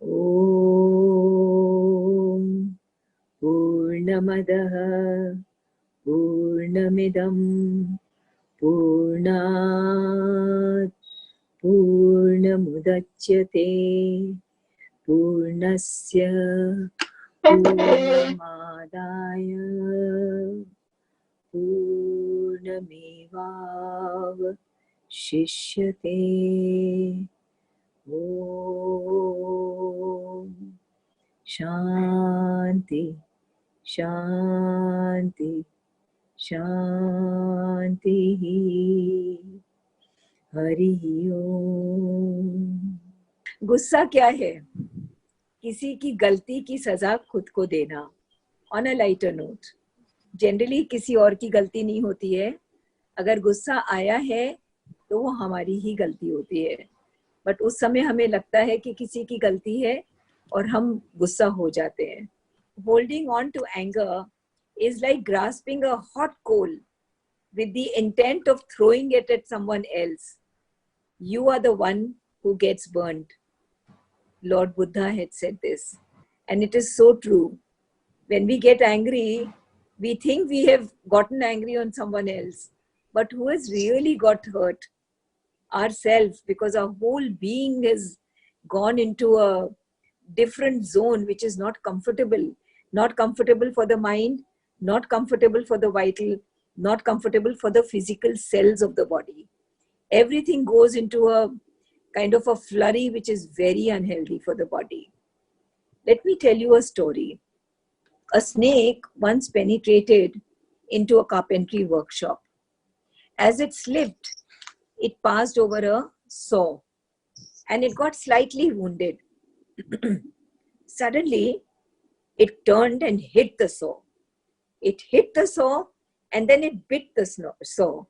ॐ पूर्णमदः पूर्णमिदं पूर्णात् पूर्णमुदच्यते पूर्णस्य पूर्णमादाय पूर्णमेवावशिष्यते। ॐ शान्ति शान्ति शान्तिः। हरि ओम। गुस्सा क्या है? किसी की गलती की सजा खुद को देना। On a lighter note, generally किसी और की गलती नहीं होती है। अगर गुस्सा आया है तो वो हमारी ही गलती होती है, बट उस समय हमें लगता है कि किसी की गलती है और हम गुस्सा हो जाते हैं। Holding on to anger is like grasping a hot coal with the intent of throwing it at someone else. You are the one who gets burnt. Lord Buddha had said this, and it is so true. When we get angry, we think we have gotten angry on someone else, but who has really got hurt? Ourselves, because our whole being has gone into a different zone which is not comfortable for the mind, not comfortable for the vital, not comfortable for the physical cells of the body. Everything goes into a kind of a flurry which is very unhealthy for the body. Let me tell you a story. A snake once penetrated into a carpentry workshop. As it slipped, it passed over a saw and it got slightly wounded. Suddenly, it turned and hit the saw. It hit the saw and then it bit the saw.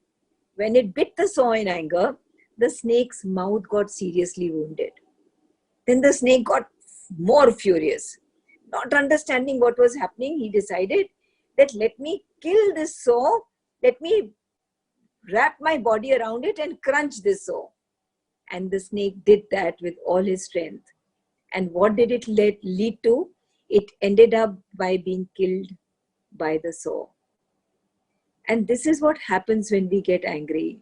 When it bit the saw in anger, the snake's mouth got seriously wounded. Then the snake got more furious. Not understanding what was happening, he decided that let me kill this saw, let me wrap my body around it and crunch this saw. And the snake did that with all his strength. And what did it lead to? It ended up by being killed by the saw. And this is what happens when we get angry.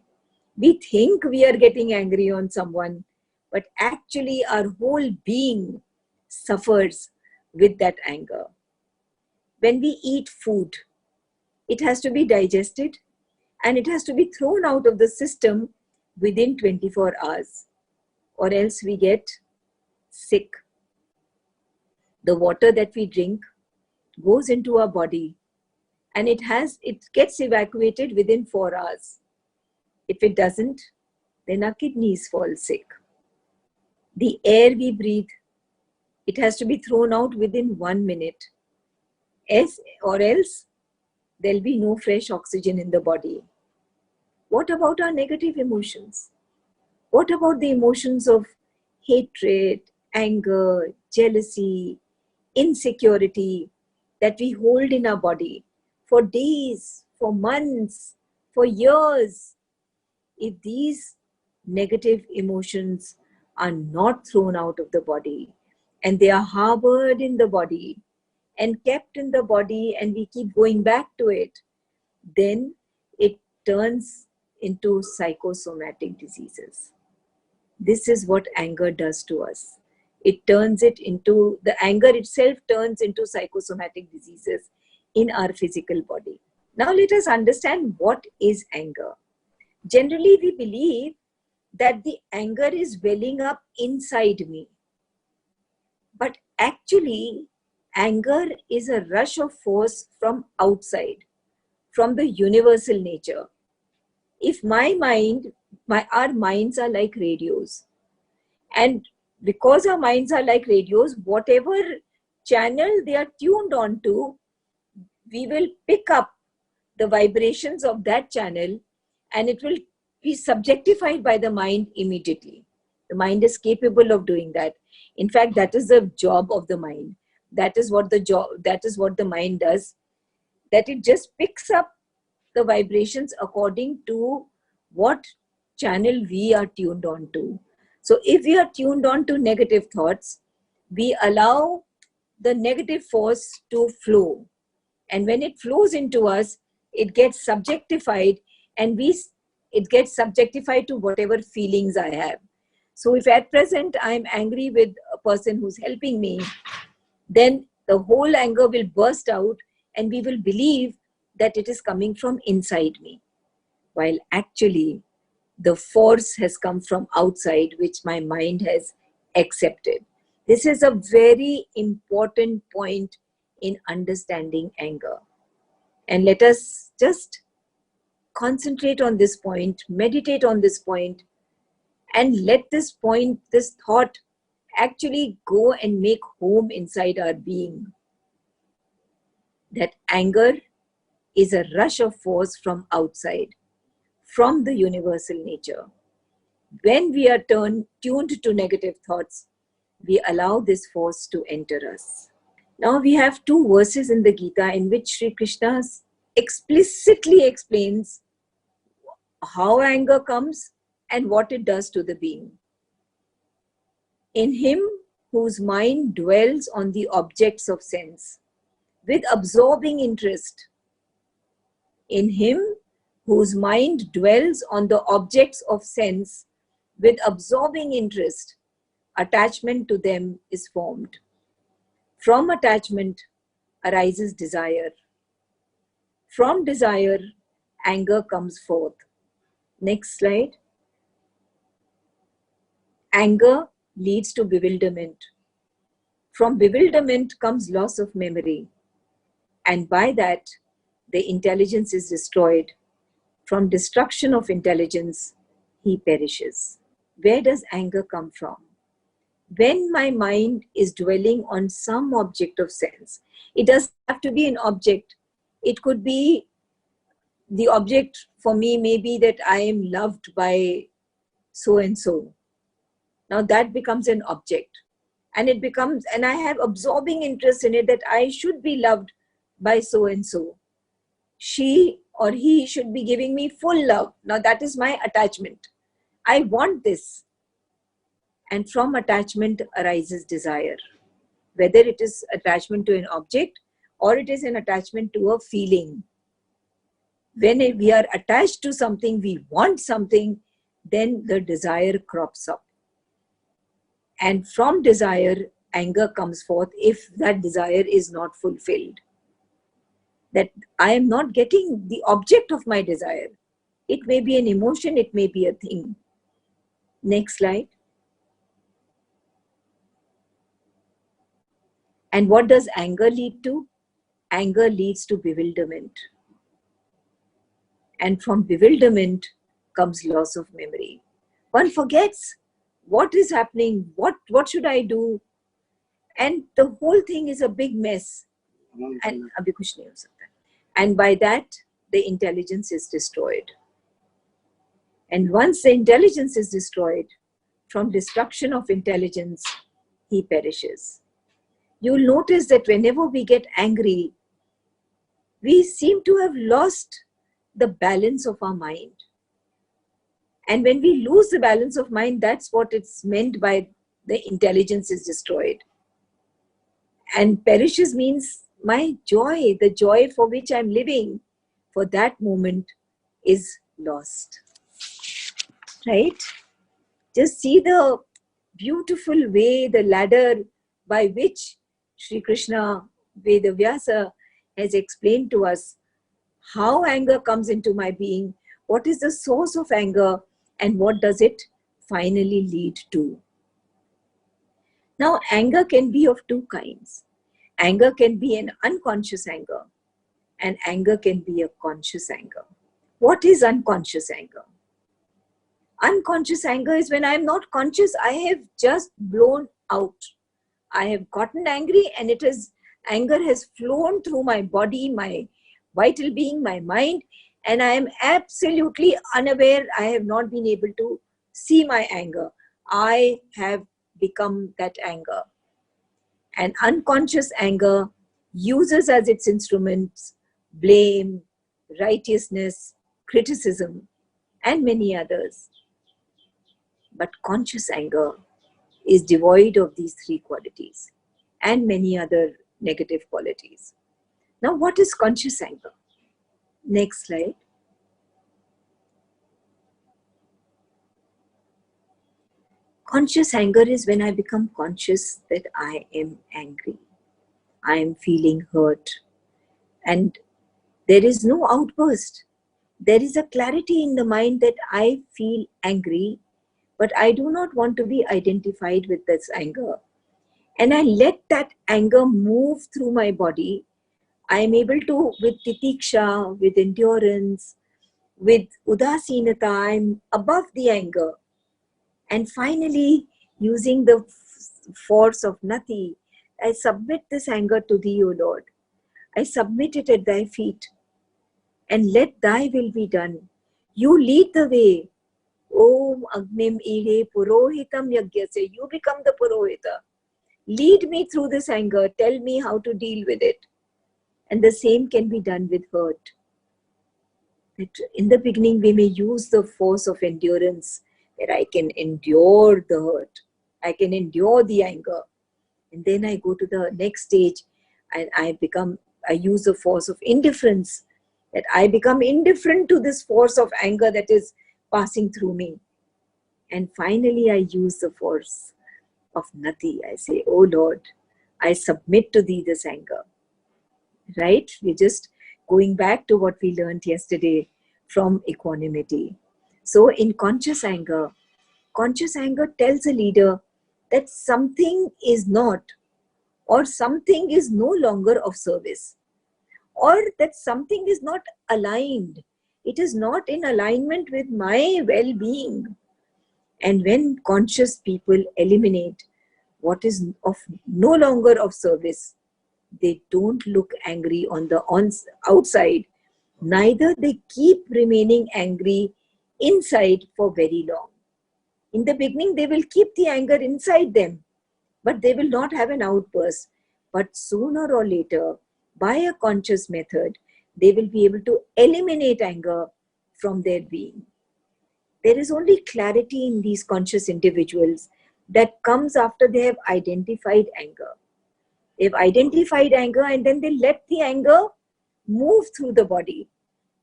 We think we are getting angry on someone, but actually our whole being suffers with that anger. When we eat food, it has to be digested and it has to be thrown out of the system within 24 hours, or else we get sick. The water that we drink goes into our body and it gets evacuated within 4 hours. If it doesn't, then our kidneys fall sick. The air we breathe, it has to be thrown out within 1 minute, or else there'll be no fresh oxygen in the body. What about our negative emotions? What about the emotions of hatred, anger, jealousy, insecurity that we hold in our body for days, for months, for years? If these negative emotions are not thrown out of the body and they are harbored in the body and kept in the body and we keep going back to it, then it turns into psychosomatic diseases. This is what anger does to us. The anger itself turns into psychosomatic diseases in our physical body. Now let us understand what is anger. Generally, we believe that the anger is welling up inside me. But actually, anger is a rush of force from outside, from the universal nature. If our minds are like radios, and because our minds are like radios, whatever channel they are tuned onto, we will pick up the vibrations of that channel and it will be subjectified by the mind immediately. The mind is capable of doing that. In fact, that is the job of the mind. That is what the mind does, that it just picks up the vibrations according to what channel we are tuned on to. So if we are tuned on to negative thoughts, We allow the negative force to flow. And when it flows into us, it gets subjectified, and it gets subjectified to whatever feelings I have. So if at present I'm angry with a person who's helping me, then the whole anger will burst out and we will believe that it is coming from inside me, while actually the force has come from outside, which my mind has accepted. This is a very important point in understanding anger. And let us just concentrate on this point, meditate on this point, and let this point, this thought, actually go and make home inside our being. That anger is a rush of force from outside, from the universal nature. When we are tuned to negative thoughts, we allow this force to enter us. Now we have two verses in the Gita in which Sri Krishna explicitly explains how anger comes and what it does to the being. In him whose mind dwells on the objects of sense with absorbing interest, in him whose mind dwells on the objects of sense with absorbing interest, attachment to them is formed. From attachment arises desire. From desire, anger comes forth. Next slide. Anger leads to bewilderment. From bewilderment comes loss of memory. And by that, the intelligence is destroyed. From destruction of intelligence, he perishes. Where does anger come from? When my mind is dwelling on some object of sense, it doesn't have to be an object. It could be, the object for me may be that I am loved by so and so. Now that becomes an object, and it becomes, and I have absorbing interest in it that I should be loved by so and so. She or he should be giving me full love. Now that is my attachment. I want this. And from attachment arises desire. Whether it is attachment to an object or it is an attachment to a feeling. When we are attached to something, we want something, then the desire crops up. And from desire, anger comes forth if that desire is not fulfilled. That I am not getting the object of my desire. It may be an emotion, it may be a thing. Next slide. And what does anger lead to? Anger leads to bewilderment. And from bewilderment comes loss of memory. One forgets what is happening, what should I do? And the whole thing is a big mess. And by that, the intelligence is destroyed. And once the intelligence is destroyed, from destruction of intelligence, he perishes. You'll notice that whenever we get angry, we seem to have lost the balance of our mind. And when we lose the balance of mind, that's what it's meant by the intelligence is destroyed. And perishes means my joy, the joy for which I'm living, for that moment is lost. Right? Just see the beautiful way, the ladder by which Sri Krishna, Vedavyasa, has explained to us how anger comes into my being, what is the source of anger, and what does it finally lead to. Now, anger can be of two kinds. Anger can be an unconscious anger, and anger can be a conscious anger. What is unconscious anger? Unconscious anger is when I am not conscious, I have just blown out. I have gotten angry and anger has flown through my body, my vital being, my mind, and I am absolutely unaware. I have not been able to see my anger. I have become that anger. And unconscious anger uses as its instruments blame, righteousness, criticism, and many others. But conscious anger is devoid of these three qualities and many other negative qualities. Now, what is conscious anger? Next slide. Conscious anger is when I become conscious that I am angry. I am feeling hurt. And there is no outburst. There is a clarity in the mind that I feel angry, but I do not want to be identified with this anger. And I let that anger move through my body. I am able to, with titiksha, with endurance, with udasinata, I'm above the anger. And finally, using the force of nati, I submit this anger to thee, O Lord. I submit it at thy feet. And let thy will be done. You lead the way. Om Agnim Ire Purohitam Yagyase. You become the Purohita. Lead me through this anger. Tell me how to deal with it. And the same can be done with hurt. That in the beginning, we may use the force of endurance, where I can endure the hurt. I can endure the anger. And then I go to the next stage and I use the force of indifference, that I become indifferent to this force of anger that is passing through me. And finally, I use the force of nati. I say, oh Lord, I submit to thee this anger. Right? We're just going back to what we learned yesterday from equanimity. So in conscious anger tells a leader that something is not, or something is no longer of service, or that something is not aligned. It is not in alignment with my well-being. And when conscious people eliminate what is no longer of service, they don't look angry on the outside, neither they keep remaining angry inside for very long. In the beginning, they will keep the anger inside them, but they will not have an outburst. But sooner or later, by a conscious method, they will be able to eliminate anger from their being. There is only clarity in these conscious individuals that comes after they have identified anger. They've identified anger and then they let the anger move through the body.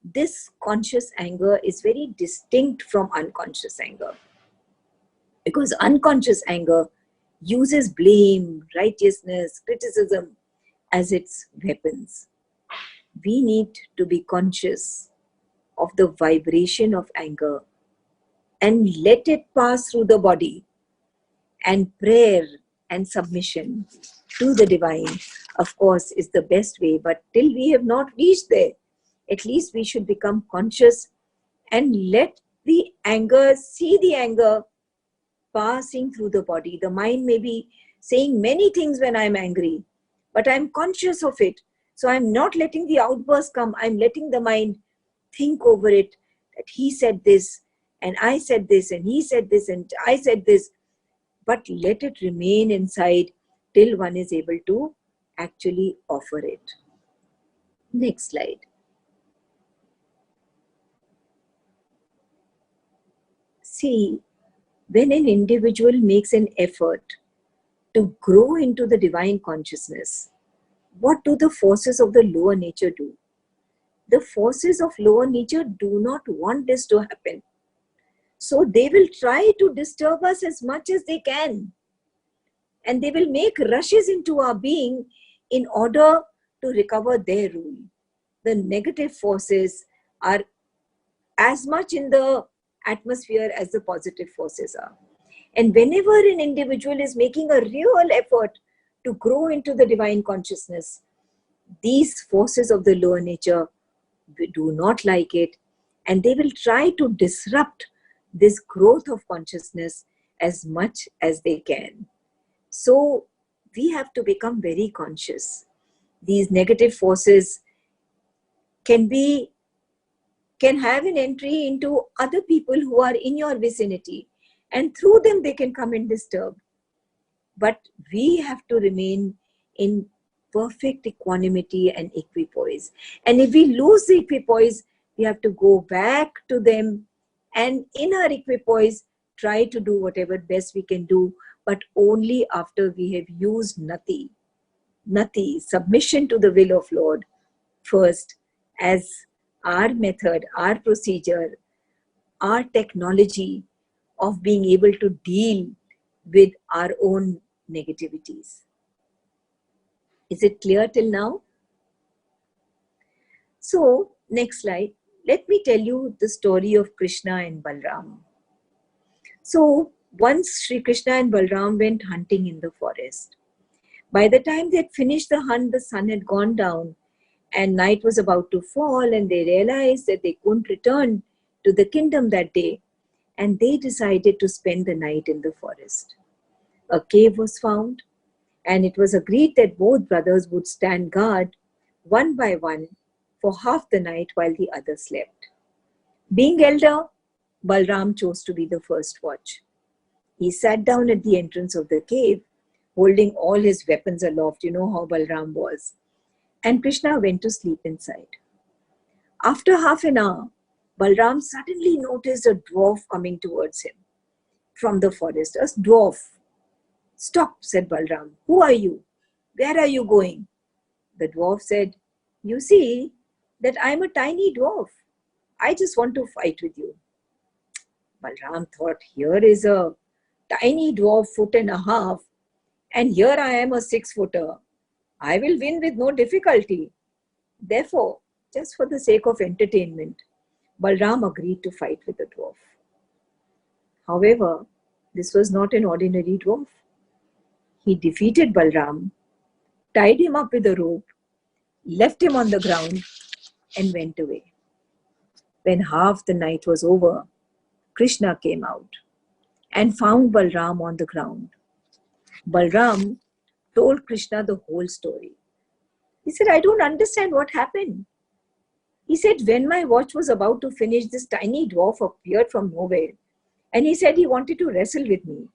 This conscious anger is very distinct from unconscious anger, because unconscious anger uses blame, righteousness, criticism as its weapons. We need to be conscious of the vibration of anger and let it pass through the body. And prayer and submission to the divine, of course, is the best way. But till we have not reached there, at least we should become conscious and let the anger, see the anger passing through the body. The mind may be saying many things when I'm angry, but I'm conscious of it. So I'm not letting the outburst come. I'm letting the mind think over it, that he said this, and I said this, and he said this, and I said this. But let it remain inside till one is able to actually offer it. Next slide. See, when an individual makes an effort to grow into the divine consciousness, what do the forces of the lower nature do? The forces of lower nature do not want this to happen. So they will try to disturb us as much as they can. And they will make rushes into our being in order to recover their rule. The negative forces are as much in the atmosphere as the positive forces are. And whenever an individual is making a real effort to grow into the divine consciousness, these forces of the lower nature do not like it, and they will try to disrupt this growth of consciousness as much as they can. So we have to become very conscious. These negative forces can have an entry into other people who are in your vicinity, and through them they can come and disturb. But we have to remain in perfect equanimity and equipoise. And if we lose the equipoise, we have to go back to them and in our equipoise try to do whatever best we can do but only after we have used nati, submission to the will of Lord, first as our method, our procedure, our technology of being able to deal with our own negativities. Is it clear till now? So, next slide. Let me tell you the story of Krishna and Balram. So, once Sri Krishna and Balram went hunting in the forest. By the time they had finished the hunt, the sun had gone down and night was about to fall, and they realized that they couldn't return to the kingdom that day, and they decided to spend the night in the forest. A cave was found, and it was agreed that both brothers would stand guard one by one for half the night while the other slept. Being elder, Balram chose to be the first watch. He sat down at the entrance of the cave, holding all his weapons aloft. You know how Balram was. And Krishna went to sleep inside. After half an hour, Balram suddenly noticed a dwarf coming towards him from the forest. A dwarf. "Stop," said Balram. "Who are you? Where are you going?" The dwarf said, "You see that I'm a tiny dwarf. I just want to fight with you." Balram thought, here is a tiny dwarf, 1.5 feet, and here I am a 6-footer. I will win with no difficulty. Therefore, just for the sake of entertainment, Balram agreed to fight with the dwarf. However, this was not an ordinary dwarf. He defeated Balram, tied him up with a rope, left him on the ground, and went away. When half the night was over, Krishna came out and found Balram on the ground. Balram told Krishna the whole story. He said, "I don't understand what happened." He said, "When my watch was about to finish, this tiny dwarf appeared from nowhere, and he said he wanted to wrestle with me.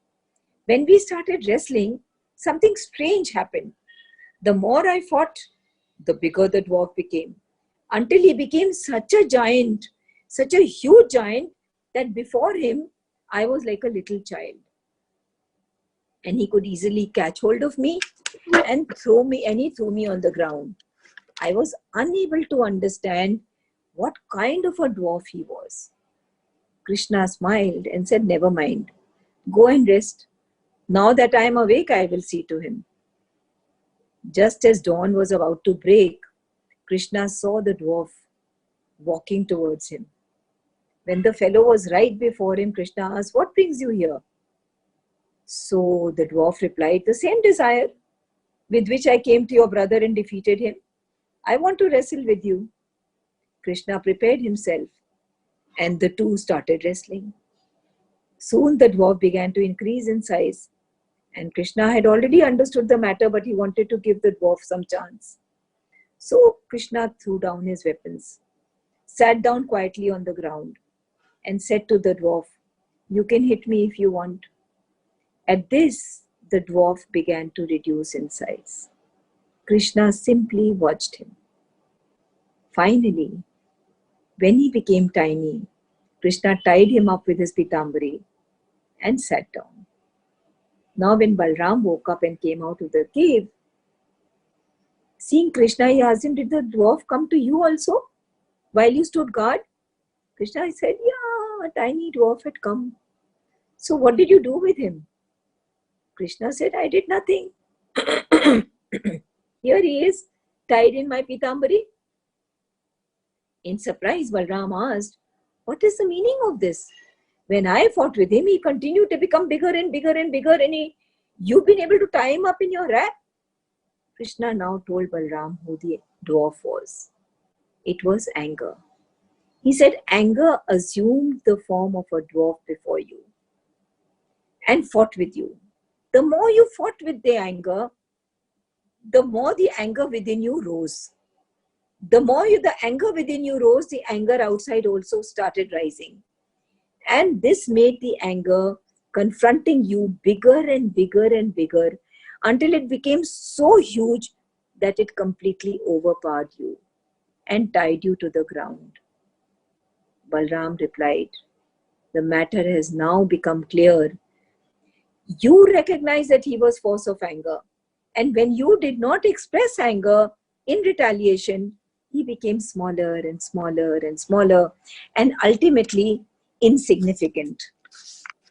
When we started wrestling, something strange happened. The more I fought, the bigger the dwarf became, until he became such a giant, such a huge giant, that before him, I was like a little child. And he could easily catch hold of me and he threw me on the ground. I was unable to understand what kind of a dwarf he was." Krishna smiled and said, "Never mind. Go and rest. Now that I am awake, I will see to him." Just as dawn was about to break, Krishna saw the dwarf walking towards him. When the fellow was right before him, Krishna asked, "What brings you here?" So the dwarf replied, "The same desire with which I came to your brother and defeated him. I want to wrestle with you." Krishna prepared himself, and the two started wrestling. Soon the dwarf began to increase in size, and Krishna had already understood the matter, but he wanted to give the dwarf some chance. So Krishna threw down his weapons, sat down quietly on the ground, and said to the dwarf, "You can hit me if you want." At this, the dwarf began to reduce in size. Krishna simply watched him. Finally, when he became tiny, Krishna tied him up with his pitambari and sat down. Now when Balram woke up and came out of the cave, seeing Krishna, he asked him, "Did the dwarf come to you also while you stood guard?" Krishna said, "Yeah, a tiny dwarf had come." "So what did you do with him?" Krishna said, "I did nothing. Here he is, tied in my pitambari." In surprise, Balram asked, "What is the meaning of this? When I fought with him, he continued to become bigger and bigger and bigger, and you've been able to tie him up in your wrap." Krishna now told Balram who the dwarf was. It was anger. He said, "Anger assumed the form of a dwarf before you and fought with you. The more you fought with the anger, the more the anger within you rose. The more the anger within you rose, the anger outside also started rising. And this made the anger confronting you bigger and bigger and bigger until it became so huge that it completely overpowered you and tied you to the ground." Balram replied, "The matter has now become clear. You recognize that he was force of anger. And when you did not express anger in retaliation, he became smaller and smaller and smaller and ultimately insignificant.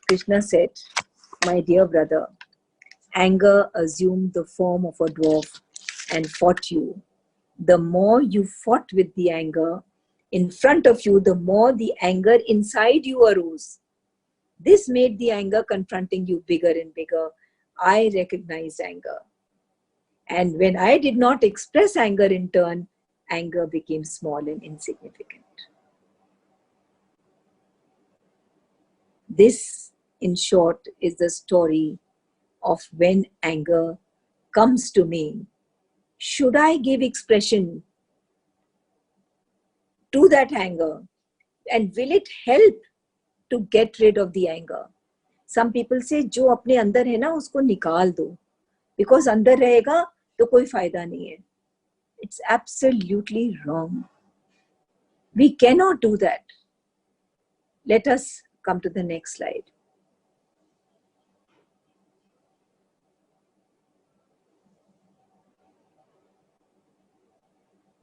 Krishna said, my dear brother, anger assumed the form of a dwarf and fought you. The more you fought with the anger in front of you, the more the anger inside you arose. This made the anger confronting you bigger and bigger. I recognized anger. And when I did not express anger in turn, anger became small and insignificant. This, in short, is the story of when anger comes to me. Should I give expression to that anger? And will it help to get rid of the anger? Some people say, जो अपने अंदर है ना उसको निकाल दो, because अंदर रहेगा तो कोई फायदा नहीं है. It's absolutely wrong. We cannot do that. Let us come to the next slide.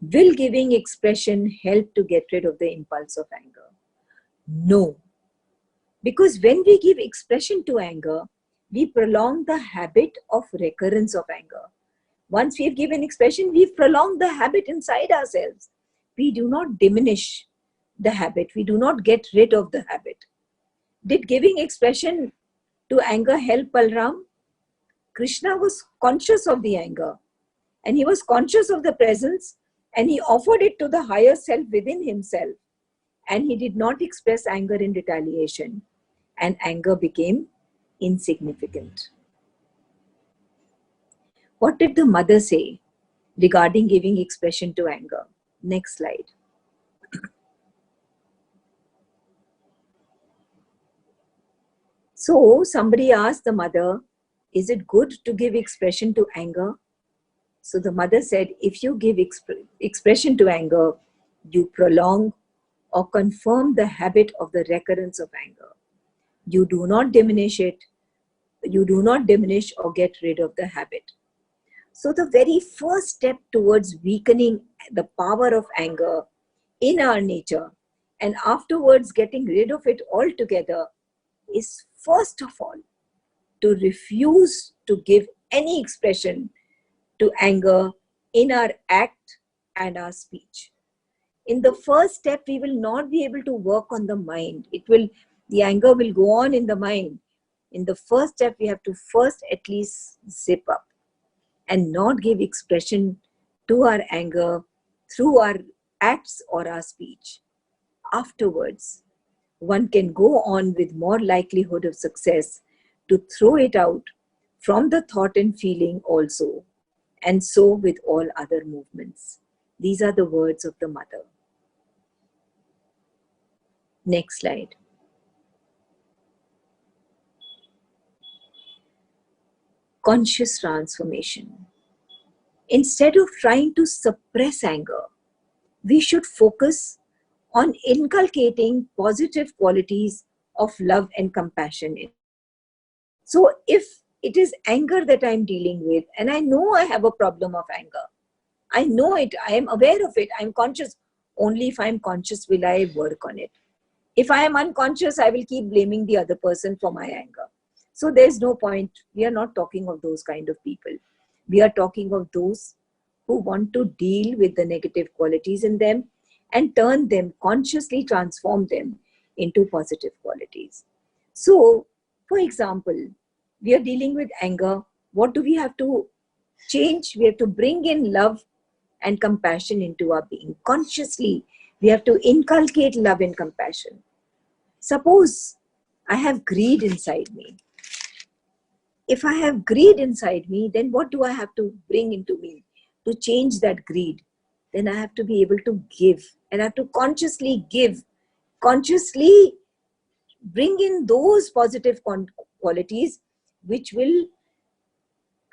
Will giving expression help to get rid of the impulse of anger? No. Because when we give expression to anger, we prolong the habit of recurrence of anger. Once we've given expression, we've prolonged the habit inside ourselves. We do not diminish the habit. We do not get rid of the habit. Did giving expression to anger help Balram? Krishna was conscious of the anger and he was conscious of the presence and he offered it to the higher self within himself. And he did not express anger in retaliation. And anger became insignificant. What did the mother say regarding giving expression to anger? Next slide. So somebody asked the mother, is it good to give expression to anger? So the mother said, if you give expression to anger, you prolong or confirm the habit of the recurrence of anger. You do not diminish it. You do not diminish or get rid of the habit. So the very first step towards weakening the power of anger in our nature and afterwards getting rid of it altogether is first of all to refuse to give any expression to anger in our act and our speech. In the first step, we will not be able to work on the mind. The anger will go on in the mind. In the first step, we have to first at least zip up and not give expression to our anger through our acts or our speech. Afterwards, one can go on with more likelihood of success to throw it out from the thought and feeling also, and so with all other movements. These are the words of the mother. Next slide. Conscious transformation. Instead of trying to suppress anger, we should focus on inculcating positive qualities of love and compassion. So if it is anger that I'm dealing with, and I know I have a problem of anger, I know it, I am aware of it, I'm conscious. Only if I'm conscious will I work on it. If I am unconscious, I will keep blaming the other person for my anger. So there's no point. We are not talking of those kind of people. We are talking of those who want to deal with the negative qualities in them and turn them, consciously transform them into positive qualities. So, for example, we are dealing with anger. What do we have to change? We have to bring in love and compassion into our being. Consciously, we have to inculcate love and compassion. Suppose I have greed inside me. If I have greed inside me, then what do I have to bring into me to change that greed? Then I have to be able to give, and I have to consciously give, consciously bring in those positive qualities which will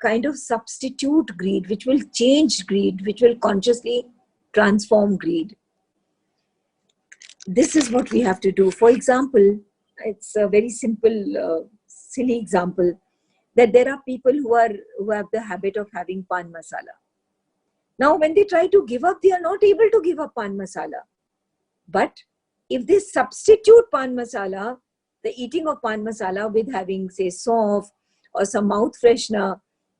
kind of substitute greed, which will change greed, which will consciously transform greed. This is what we have to do. For example, it's a very simple, silly example. that there are people who have the habit of having pan masala. Now, when they try to give up, they are not able to give up pan masala. But if they substitute pan masala, the eating of pan masala with having, say, saunf or some mouth freshener,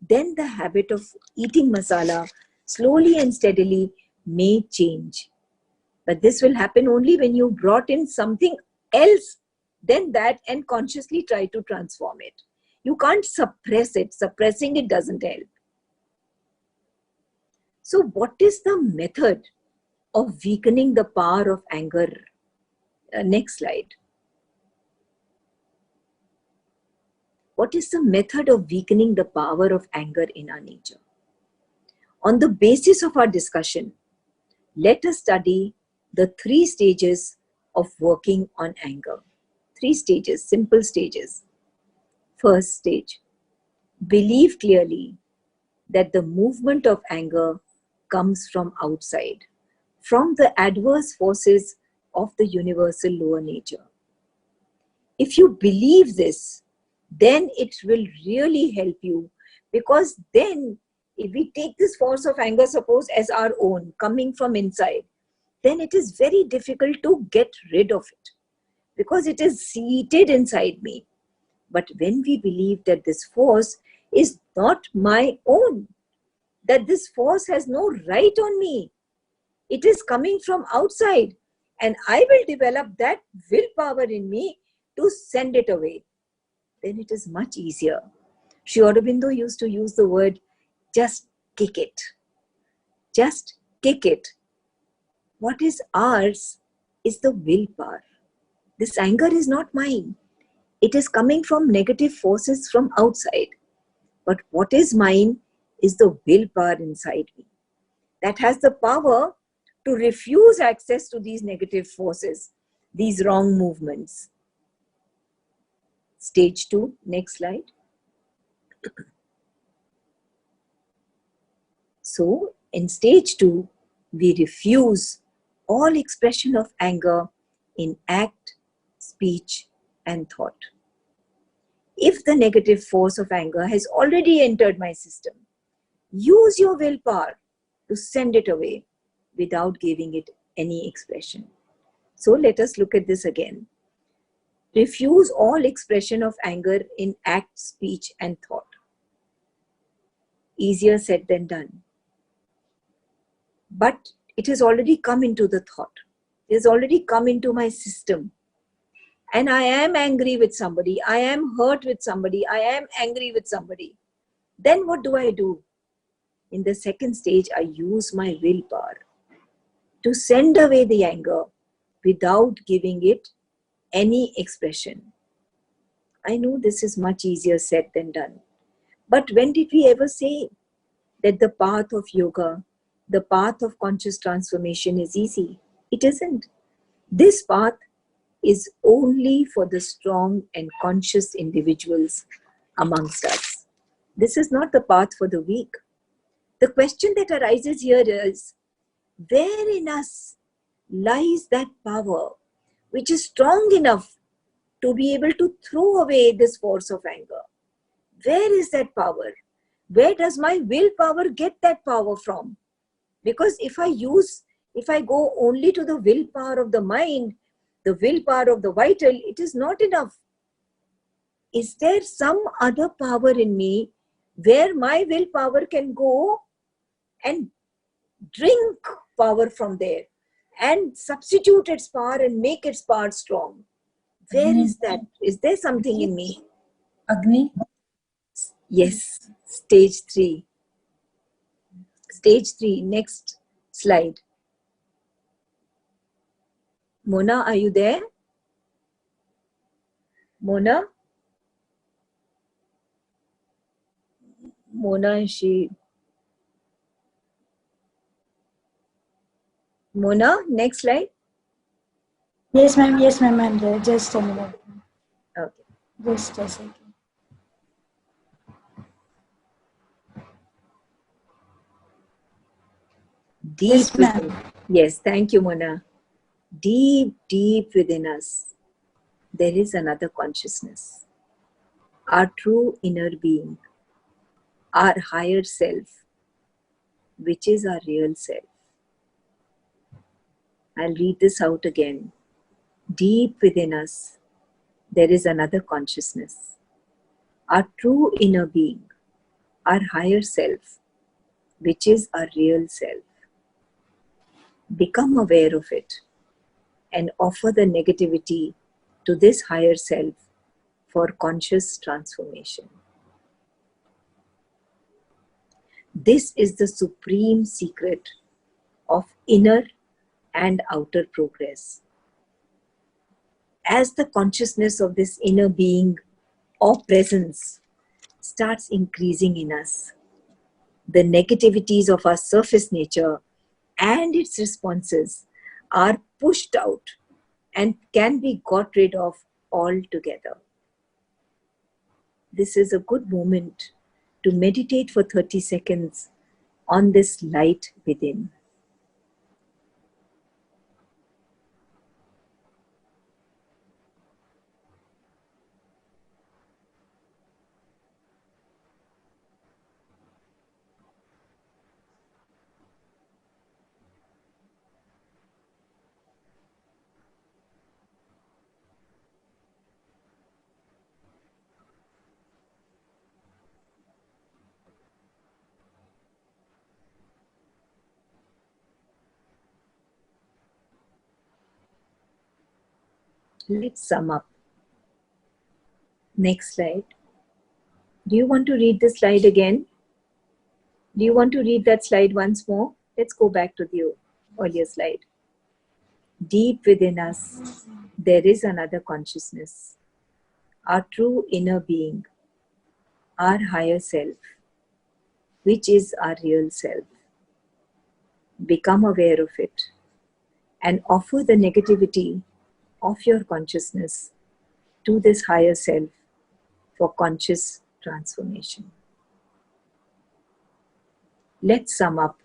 then the habit of eating masala slowly and steadily may change. But this will happen only when you brought in something else than that and consciously try to transform it. You can't suppress it. Suppressing it doesn't help. So what is the method of weakening the power of anger? Next slide. What is the method of weakening the power of anger in our nature? On the basis of our discussion, let us study the 3 stages of working on anger. 3 stages, simple stages. First stage, believe clearly that the movement of anger comes from outside, from the adverse forces of the universal lower nature. If you believe this, then it will really help you, because then if we take this force of anger, suppose as our own, coming from inside, then it is very difficult to get rid of it, because it is seated inside me. But when we believe that this force is not my own, that this force has no right on me, it is coming from outside, and I will develop that willpower in me to send it away, then it is much easier. Sri Aurobindo used to use the word, just kick it. Just kick it. What is ours is the willpower. This anger is not mine. It is coming from negative forces from outside. But what is mine is the willpower inside me, that has the power to refuse access to these negative forces, these wrong movements. Stage 2, next slide. So, in stage 2, we refuse all expression of anger in act, speech, and thought. If the negative force of anger has already entered my system, use your willpower to send it away without giving it any expression. So let us look at this again. Refuse all expression of anger in act, speech, and thought. Easier said than done. But it has already come into the thought. It has already come into my system. And I am angry with somebody. I am hurt with somebody. I am angry with somebody. Then what do I do? In the second stage, I use my willpower to send away the anger without giving it any expression. I know this is much easier said than done. But when did we ever say that the path of yoga, the path of conscious transformation is easy? It isn't. This path is only for the strong and conscious individuals amongst us. This is not the path for the weak. The question that arises here is, where in us lies that power which is strong enough to be able to throw away this force of anger? Where is that power? Where does my willpower get that power from? Because if I go only to the willpower of the mind, the willpower of the vital, it is not enough. Is there some other power in me where my willpower can go and drink power from there and substitute its power and make its power strong? Where is that? Is there something in me? Agni? Yes, stage 3. Stage 3, next slide. Mona, are you there? Mona? Mona, Mona, next slide. Yes, ma'am, I'm there. Just a minute. Okay. Just a second. Deep Yes, ma'am. within. Yes, thank you, Mona. Deep, deep within us, there is another consciousness. our true inner being, our higher self, which is our real self. I'll read this out again. Deep within us, there is another consciousness, our true inner being, our higher self, which is our real self. Become aware of it and offer the negativity to this higher self for conscious transformation. This is the supreme secret of inner and outer progress. As the consciousness of this inner being or presence starts increasing in us, the negativities of our surface nature and its responses are pushed out and can be got rid of altogether. This is a good moment to meditate for 30 seconds on this light within. Let's sum up. Next slide. Do you want to read this slide again? Do you want to read that slide once more? Let's go back to the earlier slide. Deep within us, there is another consciousness, our true inner being, our higher self, which is our real self. Become aware of it and offer the negativity of your consciousness to this higher self for conscious transformation. Let's sum up.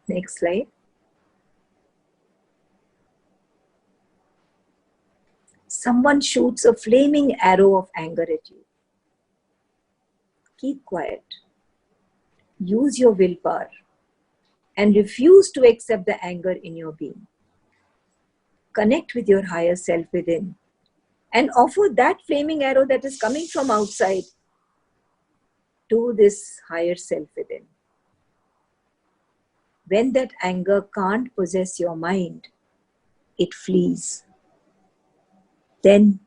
Next slide. Someone shoots a flaming arrow of anger at you. Keep quiet. Use your willpower and refuse to accept the anger in your being. Connect with your higher self within and offer that flaming arrow that is coming from outside to this higher self within. When that anger can't possess your mind, it flees. Then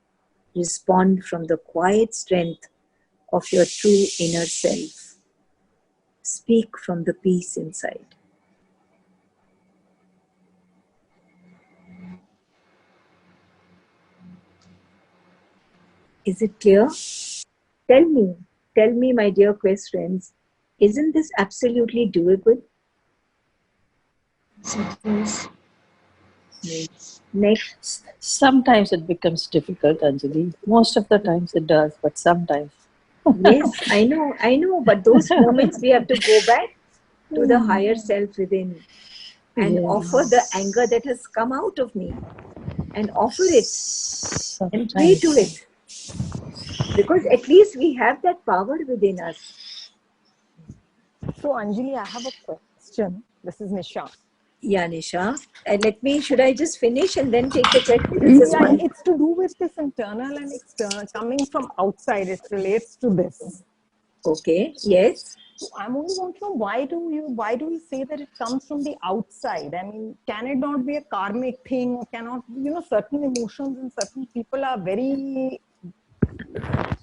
respond from the quiet strength of your true inner self. Speak from the peace inside. Is it clear? Tell me, my dear quest friends, isn't this absolutely doable? Yes. Next. Sometimes it becomes difficult, Anjali. Most of the times it does, but sometimes. Yes, I know, but those moments we have to go back to the higher self within and Yes. offer the anger that has come out of me and offer it and pray to it. Because at least we have that power within us. So Anjali, I have a question. This is Nisha. Yeah, Nisha. Should I just finish and then take the question? This is one. It's to do with this internal and external, coming from outside. It relates to this. Okay, yes. So I'm only want to know why do you say that it comes from the outside? I mean, can it not be a karmic thing, or cannot, certain emotions in certain people are very,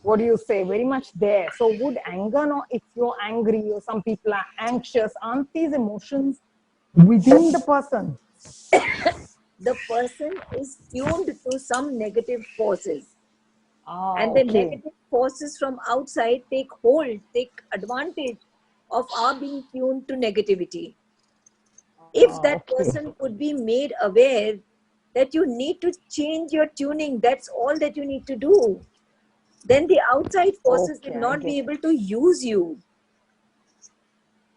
what do you say, very much there. So would anger, not, if you're angry or some people are anxious, aren't these emotions within the person? The person is tuned to some negative forces. And the Okay. negative forces from outside take advantage of our being tuned to negativity. If that person could be made aware that you need to change your tuning, that's all that you need to do. Then the outside forces will not be able to use you.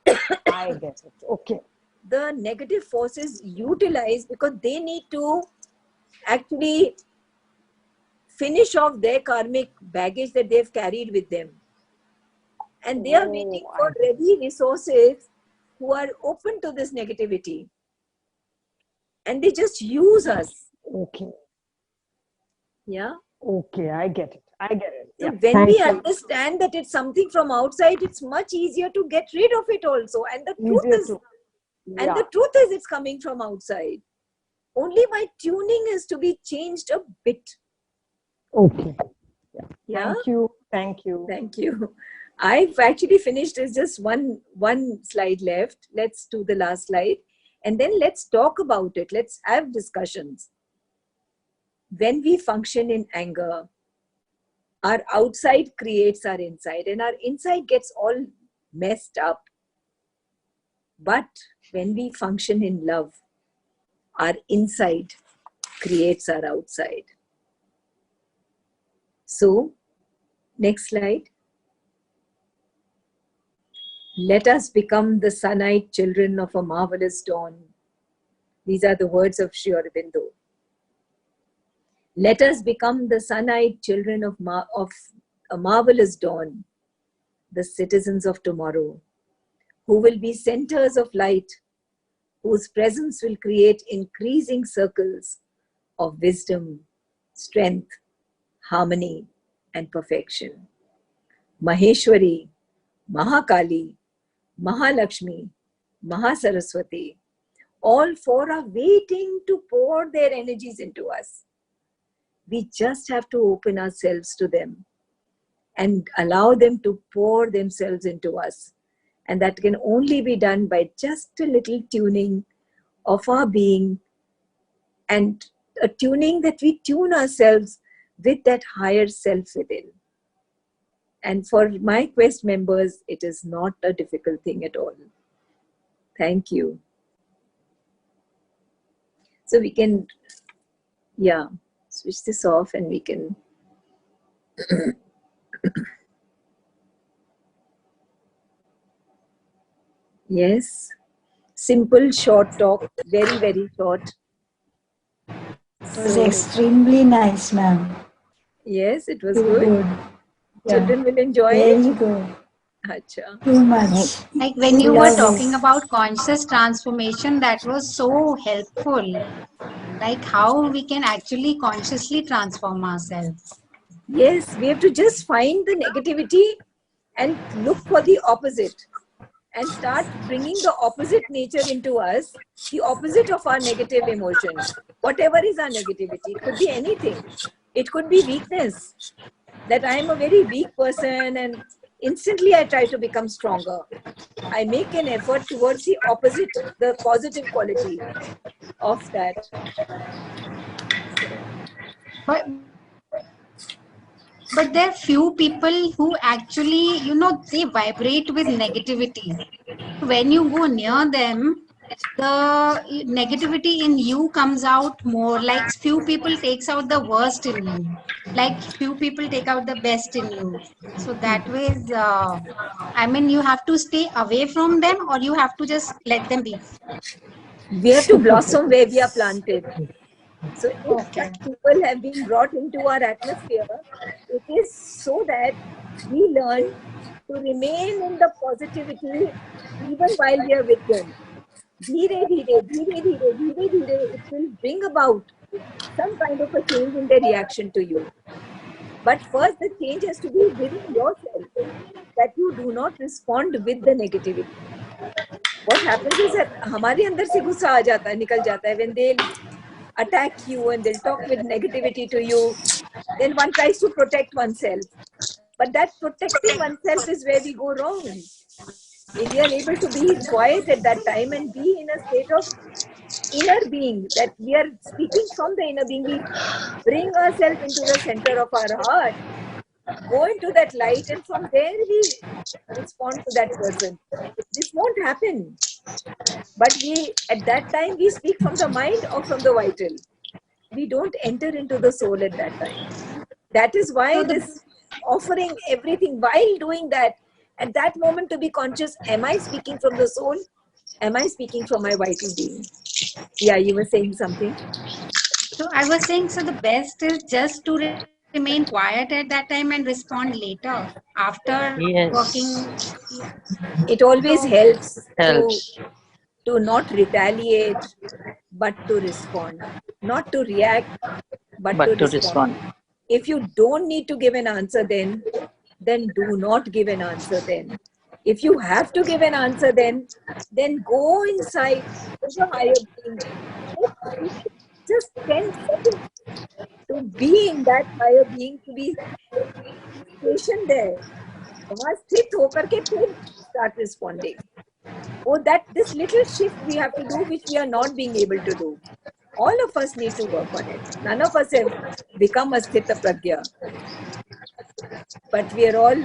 I get it. Okay. The negative forces utilize because they need to actually finish off their karmic baggage that they've carried with them. And they are waiting for ready resources who are open to this negativity. And they just use us. Okay. Yeah. Okay, I get it. I get it. So Yeah. when Thank we you. understand that it's something from outside, it's much easier to get rid of it also. And the truth Easier is, to- and Yeah. the truth is, it's coming from outside. Only my tuning is to be changed a bit. Okay. Yeah. Thank you. Thank you. Thank you. I've actually finished. There's just one slide left. Let's do the last slide. And then let's talk about it. Let's have discussions. When we function in anger, our outside creates our inside, and our inside gets all messed up. But when we function in love, our inside creates our outside. So, next slide. Let us become the sun-eyed children of a marvelous dawn. These are the words of Sri Aurobindo. Let us become the sun-eyed children of a marvelous dawn, the citizens of tomorrow, who will be centers of light, whose presence will create increasing circles of wisdom, strength, harmony, and perfection. Maheshwari, Mahakali, Mahalakshmi, Mahasaraswati, all four are waiting to pour their energies into us. We just have to open ourselves to them and allow them to pour themselves into us. And that can only be done by just a little tuning of our being, and a tuning that we tune ourselves with that higher self within. And for my Quest members, it is not a difficult thing at all. Thank you. So we can, switch this off and we can. Yes. Simple, short talk, very, very short. It was extremely nice, ma'am. Yes, it was Too good. good. Children will enjoy Very it. good. Acha. Too much. Like when you were Love talking it. about conscious transformation, that was so helpful. Like how we can actually consciously transform ourselves. Yes, we have to just find the negativity and look for the opposite and start bringing the opposite nature into us, the opposite of our negative emotion. Whatever is our negativity, it could be anything. It could be weakness, that I am a very weak person and instantly I try to become stronger. I make an effort towards the opposite, the positive quality of that. But there are few people who actually, they vibrate with negativity. When you go near them, the negativity in you comes out more. Like few people takes out the worst in you. Like few people take out the best in you. So that way, you have to stay away from them, or you have to just let them be. We have to blossom where we are planted. So if Okay. such people have been brought into our atmosphere, it is so that we learn to remain in the positivity even while we are with them. Dheere, dheere, dheere, dheere, dheere, dheere, it will bring about some kind of a change in their reaction to you. But first, the change has to be within yourself, that you do not respond with the negativity. What happens is that हमारे अंदर से गुस्सा आ जाता है, निकल जाता है, when they attack you and they'll talk with negativity to you, then one tries to protect oneself. But that protecting oneself is where we go wrong. If we are able to be quiet at that time and be in a state of inner being, that we are speaking from the inner being, we bring ourselves into the center of our heart, go into that light, and from there we respond to that person. This won't happen. But at that time, we speak from the mind or from the vital. We don't enter into the soul at that time. That is why this offering everything, while doing that, at that moment to be conscious, am I speaking from the soul? Am I speaking from my vital being? Yeah, you were saying something. So I was saying, so the best is just to remain quiet at that time and respond later after Yes. working. It always So- helps Helps. to not retaliate, but to respond. Not to react, but But to respond. respond. If you don't need to give an answer then do not give an answer then. If you have to give an answer then go inside to the higher being. Just 10 seconds to be in that higher being, to be stationed there. वहाँ स्थित होकर के फिर start responding. Oh, this little shift we have to do, which we are not being able to do. All of us need to work on it. None of us have become a sthita pragya. But we are all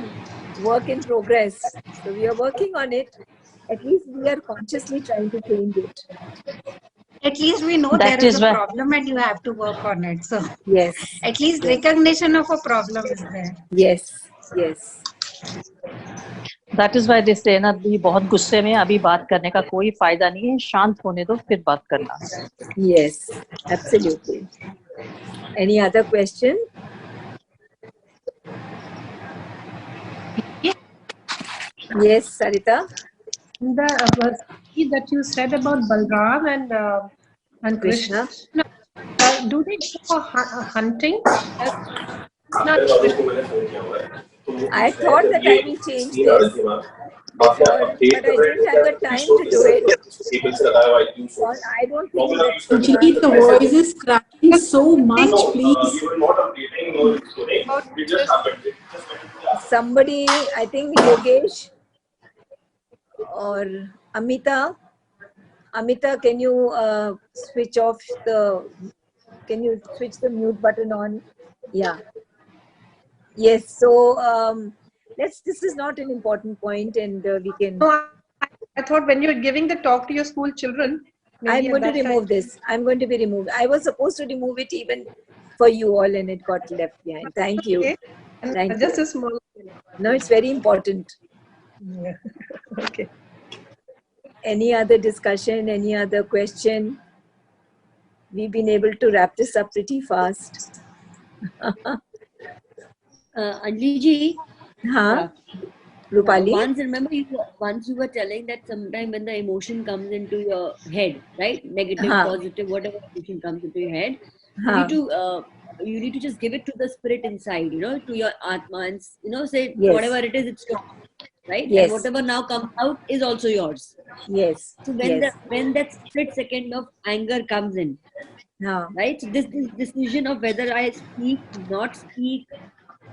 work in progress. So we are working on it. At least we are consciously trying to change it. At least we know That there is is a why- problem and you have to work on it. So Yes. at least recognition of a problem is there. Yes. Yes. That is why they say ना अभी बहुत गुस्से में अभी बात करने का कोई फायदा नहीं है, शांत होने दो फिर बात करना. Yes. Absolutely. Any other question? Yes, Sarita. The verse that you said about Balram and Krishna, do they go for hunting? I thought that I will change this, but I didn't have the time to do it. Well, I don't think that's Anjali, the voice is cracking so much, please. Somebody, I think Yogesh or Amita. Amita, can you switch the mute button on? Yeah. Yes. So this is not an important point, and we can. No, I thought when you were giving the talk to your school children, I'm going to remove this. I'm going to be removed. I was supposed to remove it even for you all, and it got left behind. Thank you. Okay. Thank Just you. a small. No, it's very important. Yeah. Okay. Any other discussion? Any other question? We've been able to wrap this up pretty fast. Anjali ji, Huh? Rupali? once you were telling that sometime when the emotion comes into your head, right? Negative, positive, whatever emotion comes into your head, you need to just give it to the spirit inside, to your Atma, and say whatever it is, it's yours, right? Yes. And whatever now comes out is also yours. Yes. So when that split second of anger comes in, right? So this decision of whether I speak, not speak,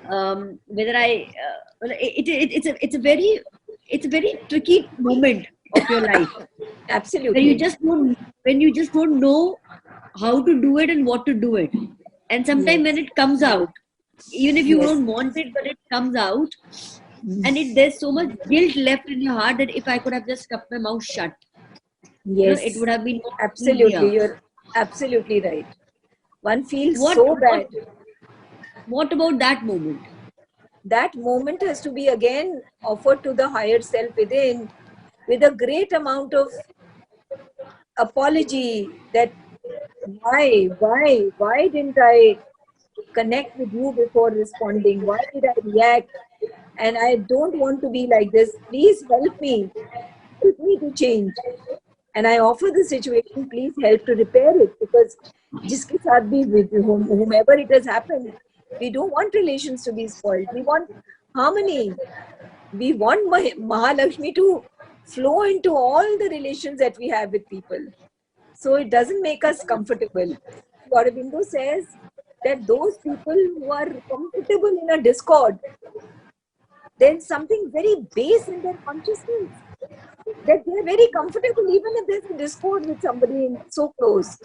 whether I it's a very tricky moment of your life. Absolutely. When you just don't know how to do it and what to do it, and sometimes when it comes out, even if you don't want it, but it comes out, and there's so much guilt left in your heart that if I could have just kept my mouth shut, yes, it would have been absolutely easier. You're absolutely right. One feels so bad. What about that moment? That moment has to be again offered to the higher self within, with a great amount of apology, that why didn't I connect with you before responding? Why did I react? And I don't want to be like this. Please help me to change. And I offer the situation, please help to repair it, because jiske saath bhi, with whomever it has happened, we don't want relations to be spoiled. We want harmony. We want Mahalakshmi to flow into all the relations that we have with people. So it doesn't make us comfortable. Aurobindo says that those people who are comfortable in a discord, there's something very base in their consciousness, that they're very comfortable even if there's a discord with somebody so close.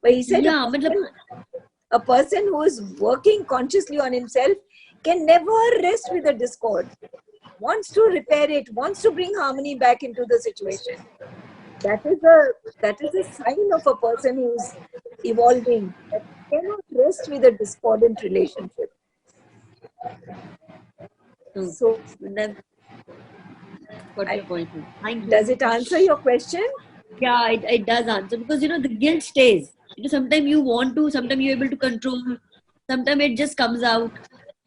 But he said a person who is working consciously on himself can never rest with a discord, wants to repair it, wants to bring harmony back into the situation. That is a sign of a person who's evolving, that cannot rest with a discordant relationship. So Got your point. Thank you. Does it answer your question? Yeah, it does answer, because the guilt stays. Sometimes you want to, sometimes you're able to control, Sometimes it just comes out.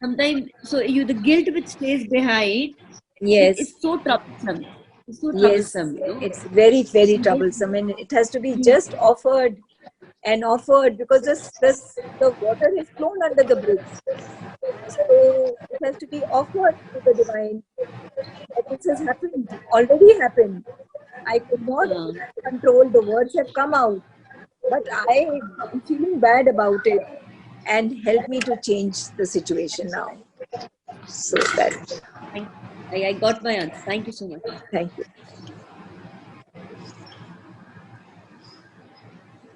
Sometimes, so the guilt which stays behind, Yes. it's so troublesome. It's so Yes, troublesome, you know. it's very, very troublesome, and it has to be just offered and offered, because the water has flown under the bridge. So it has to be offered to the divine. That this has happened, already happened. I could not control, the words have come out, but I am feeling bad about it, and help me to change the situation now. So that. I got my answer. Thank you so much. Thank you.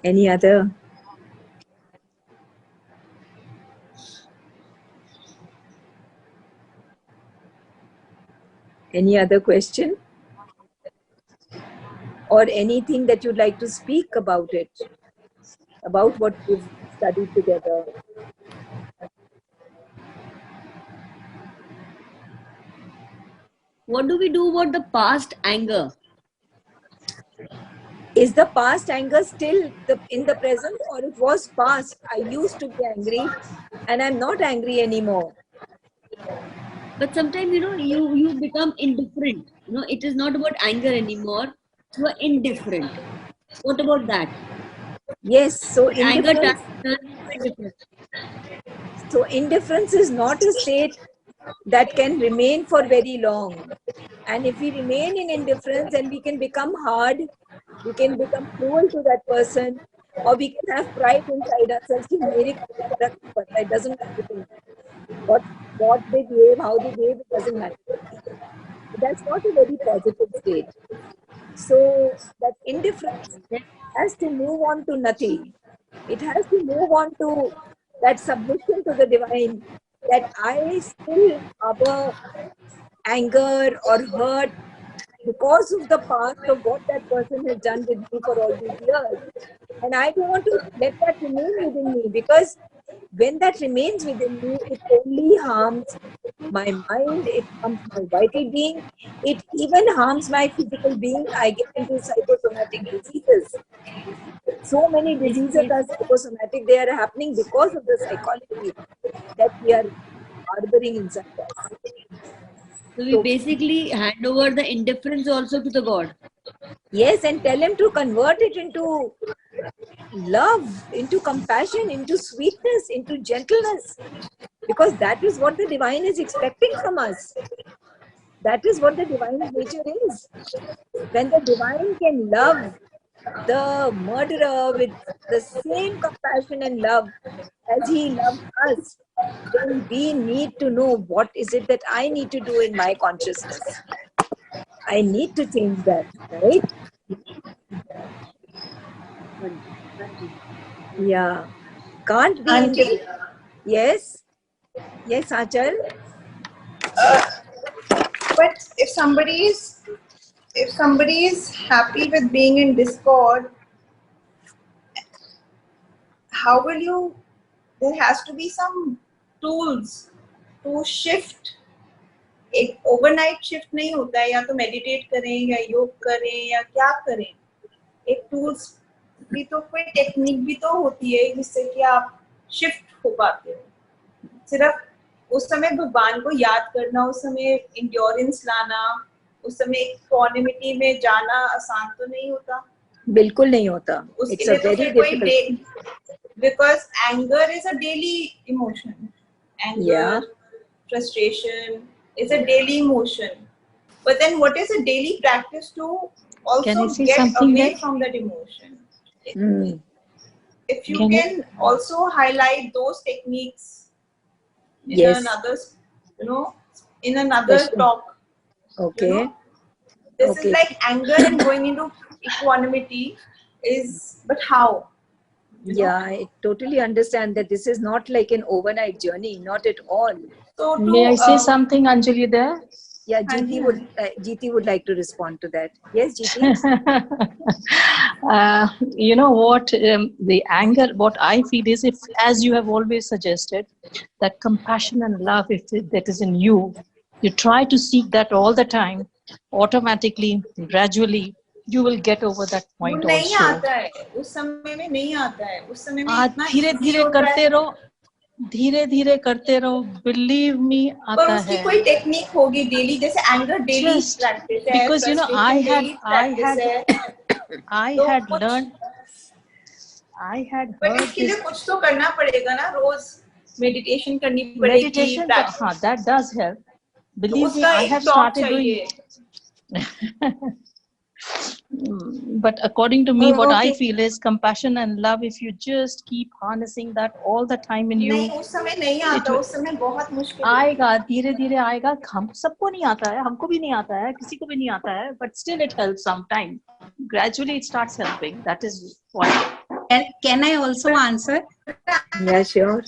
Any other? Any other question? Or anything that you'd like to speak about it? About what we've studied together? What do we do about the past anger? Is the past anger still in the present, or it was past? I used to be angry and I'm not angry anymore. But sometimes, you know, you become indifferent. You know, it is not about anger anymore. You are indifferent. What about that? Yes, so indifference. So indifference is not a state that can remain for very long. And if we remain in indifference, then we can become hard, we can become cruel to that person, or we can have pride inside ourselves. It doesn't matter to me. What they gave, how they gave, it doesn't matter. That's not a very positive state. So that indifference has to move on to nothing. It has to move on to that submission to the divine, that I still harbor anger or hurt because of the past of what that person has done with me for all these years. And I don't want to let that remain within me, because when that remains within me, it only harms my mind, it harms my vital being, it even harms my physical being. I get into psychosomatic diseases. So many diseases are psychosomatic. They are happening because of the psychology that we are harboring inside us. So we basically hand over the indifference also to the God. Yes, and tell him to convert it into love, into compassion, into sweetness, into gentleness. Because that is what the divine is expecting from us. That is what the divine nature is. When the divine can love the murderer with the same compassion and love as he loves us, then we need to know what is it that I need to do in my consciousness. I need to change that, right? Yeah. Can't be indifferent. Yes? Yes, Achal? But if somebody is happy with being in discord, how will you? There has to be some tools to shift. एक overnight shift नहीं होता है, या तो meditate करें या योग करें या क्या करें. एक टूल्स भी तो, कोई टेक्निक भी तो होती है जिससे कि आप शिफ्ट हो पाते हो. सिर्फ उस समय भगवान को याद करना, उस समय इंड्योरेंस लाना, उस समय इक्वानिमिटी में जाना आसान तो नहीं होता. बिल्कुल नहीं होता. उसके लिए तो फिर कोई, because anger is a daily emotion. Anger, frustration is a daily emotion. But then what is a daily practice to also get away from that emotion? If you can also highlight those techniques in another, in another talk. Okay. This is like anger and going into equanimity is, but how? Yeah, I totally understand that this is not like an overnight journey, not at all. So may I say something, Anjali, there? Yeah, GT would like to respond to that. Yes, GT. You know what, the anger, what I feel is, if, as you have always suggested, that compassion and love, if that is in you, you try to seek that all the time, automatically, gradually, you will get over that point also. नहीं आता है, उस समय में नहीं आता है, उस समय में इतना धीरे धीरे करते रहो, धीरे धीरे करते रहो, बिलीव मी पर आता उसकी है. कोई टेक्निक होगी डेली, जैसे एंगर डेली Just प्रैक्टिस है, because you know I had तो learned, I had but heard इसके लिए this कुछ तो करना पड़ेगा ना, रोज मेडिटेशन करनी पड़ेगी. meditation. हाँ, that does help. तो Believe me, उसका I एक have टॉक started चाहिए. doing. But according to me, what I okay. feel is compassion and love. If you just keep harnessing that all the time in you, नहीं, उस समय नहीं आता, उस समय बहुत मुश्किल आएगा, धीरे धीरे आएगा. हम सबको नहीं आता है, हमको भी नहीं आता है, किसी को भी नहीं आता है, but still it helps sometime. Gradually it starts helping. That is what. Can I also answer? Yeah, sure.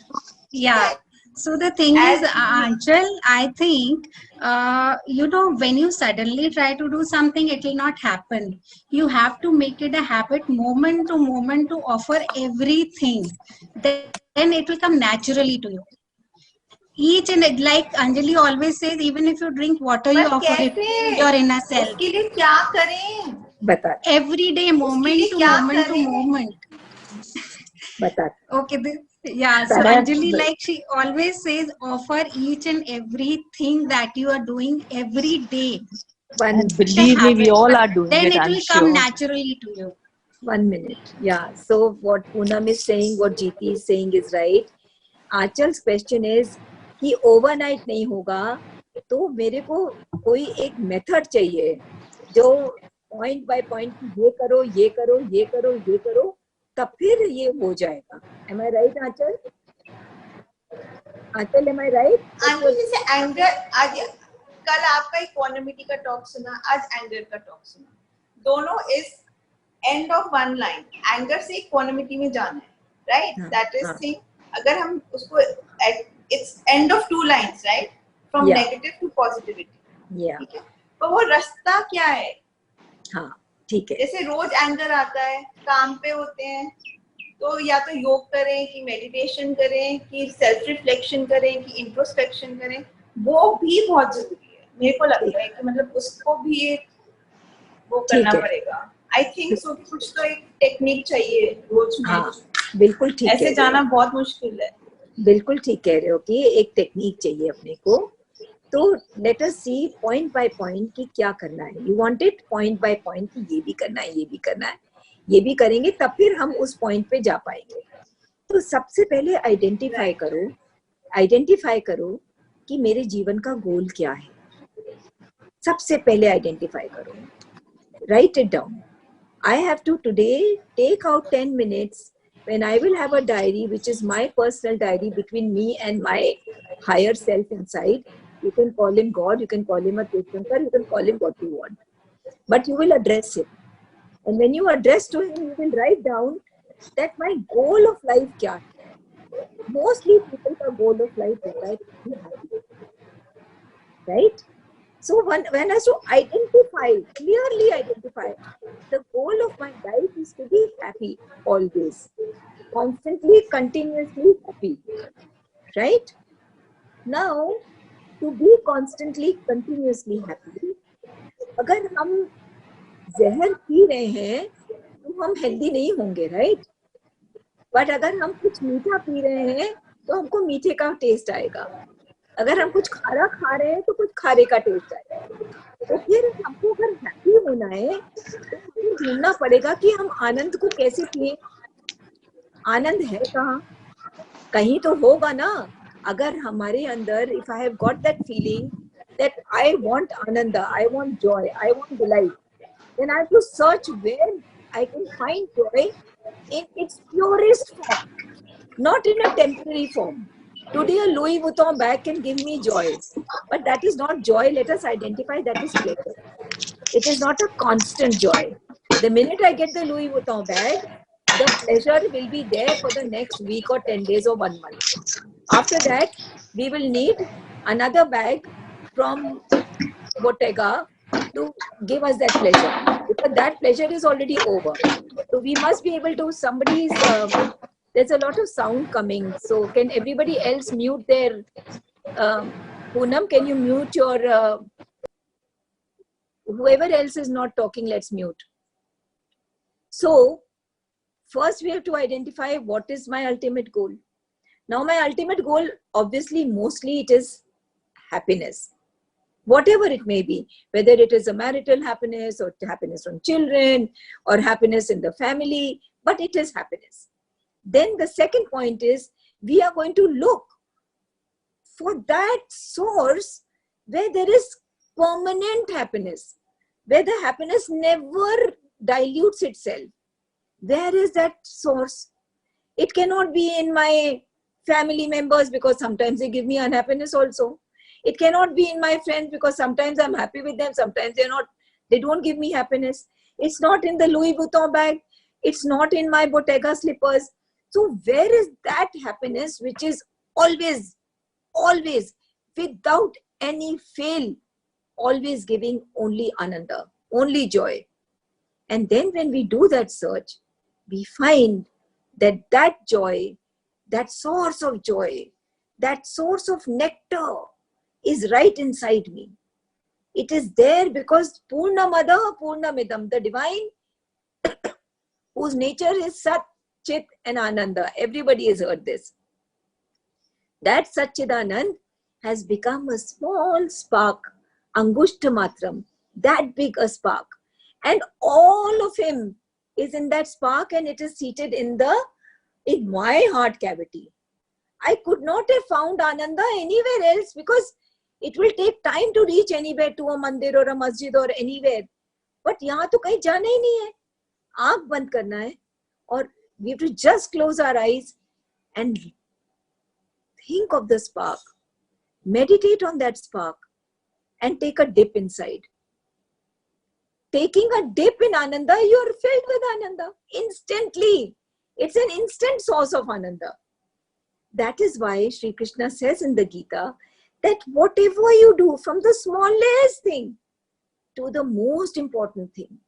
Yeah. So the thing is, Anchal, I think, when you suddenly try to do something, it will not happen. You have to make it a habit, moment to moment, to offer everything. Then it will come naturally to you. Each and like Anjali always says, even if you drink water, you offer it to your inner self. उसके लिए क्या करें? बता. Every day, moment to moment to moment. बता. Okay. Yeah, so Anjali, like she always says, offer each and everything that you are doing every day. Believe me, we all are doing then it. it I'm will come sure. naturally to you. 1 minute. Yeah. So what Poonam is saying, what GT is saying is right. Aachal's question is कि overnight नहीं होगा, तो मेरे को कोई एक method चाहिए जो point by point ये करो, ये करो, ये करो, ये करो, तब फिर ये हो जाएगा. Am I right, Aachal? Aachal, am I right? Aunty जैसे एंगर, आज कल आपका इक्वानिमिटी का टॉक सुना, आज एंगर का टॉक सुना, दोनों is end of one line. Anger से इक्वानिमिटी में जाना है, राइट? That is thing. अगर हम उसको, it's end of two lines, right? From negative to positivity. ठीक है, तो वो रास्ता क्या है? हाँ, ठीक है. जैसे रोज एंगर आता है, काम पे होते हैं, तो या तो योग करें कि मेडिटेशन करें कि सेल्फ रिफ्लेक्शन करें कि इंट्रोस्पेक्शन करें, वो भी बहुत जरूरी है. मेरे को लगता है कि मतलब उसको भी वो करना पड़ेगा. आई थिंक सो कि कुछ तो एक टेक्निक चाहिए रोज में. हाँ, बिल्कुल ठीक है. ऐसे जाना बहुत मुश्किल है. बिल्कुल ठीक कह रहे हो कि एक टेक्निक चाहिए अपने को. तो let us see point by point कि क्या करना है. You want it point by point कि ये भी करना है, ये भी करना है, ये भी करेंगे, तब फिर हम उस पॉइंट पे जा पाएंगे. तो सबसे पहले आइडेंटिफाई करो कि मेरे जीवन का गोल क्या है. सबसे पहले आइडेंटिफाई करो. Write it down. I have to today take out 10 minutes when I will have a diary which is my personal diary between me and my higher self inside. You can call him God, you can call him a Tirthankar, you can call him what you want, but you will address him. And when you address to him, you will write down that my goal of life kya hai. Mostly people ka goal of life hota hai to be happy, right? So one has to clearly identify the goal of my life is to be happy always, constantly, continuously happy, right? Now to be constantly, continuously happy, अगर हम जहर P रहे हैं तो हम healthy नहीं होंगे, right? But अगर हम कुछ मीठा पी रहे हैं तो हमको मीठे का टेस्ट आएगा. अगर हम कुछ खारा खा रहे हैं तो कुछ खारे का टेस्ट आएगा. तो फिर हमको अगर हैप्पी होना है तो ढूंढना पड़ेगा कि हम आनंद को कैसे पिए. आनंद है कहाँ? कहीं तो होगा ना. अगर हमारे अंदर, if I have got that feeling that I want Anand, I want Joy, I want delight, then I have to search where I can find joy in its purest form, not in a temporary form. Today a Louis Vuitton bag can give me joy, but that is not joy. Let us identify that is pleasure. It is not a constant joy. The minute I get the Louis Vuitton bag, the pleasure will be there for the next week or 10 days or 1 month. After that, we will need another bag from Bottega to give us that pleasure, because that pleasure is already over. So we must be able to, there's a lot of sound coming, so can everybody else mute their Poonam, can you mute your whoever else is not talking, let's mute. So first we have to identify what is my ultimate goal. Now my ultimate goal, obviously, mostly it is happiness. Whatever it may be, whether it is a marital happiness or happiness from children or happiness in the family, but it is happiness. Then the second point is we are going to look for that source where there is permanent happiness, where the happiness never dilutes itself. Where is that source? It cannot be in my family members because sometimes they give me unhappiness also. It cannot be in my friends because sometimes I'm happy with them, sometimes they're not, they don't give me happiness. It's not in the Louis Vuitton bag. It's not in my Bottega slippers. So where is that happiness which is always, always, without any fail, always giving only ananda, only joy? And then when we do that search, we find that that joy, that source of joy, that source of nectar is right inside me. It is there because Purnamada Purnamidam, the divine, whose nature is Sat, Chit and Ananda. Everybody has heard this. That Satchidanand has become a small spark, Angushta Matram, that big a spark. And all of him is in that spark, and it is seated in my heart cavity. I could not have found Ananda anywhere else because it will take time to reach anywhere, to a mandir or a masjid or anywhere. But यहाँ तो कहीं जाना ही नहीं है. आँख बंद करना है और we have to just close our eyes and think of the spark. Meditate on that spark and take a dip inside. Taking a dip in Ananda, you are filled with Ananda instantly. It's an instant source of Ananda. That is why Sri Krishna says in the Gita that whatever you do, from the smallest thing to the most important thing.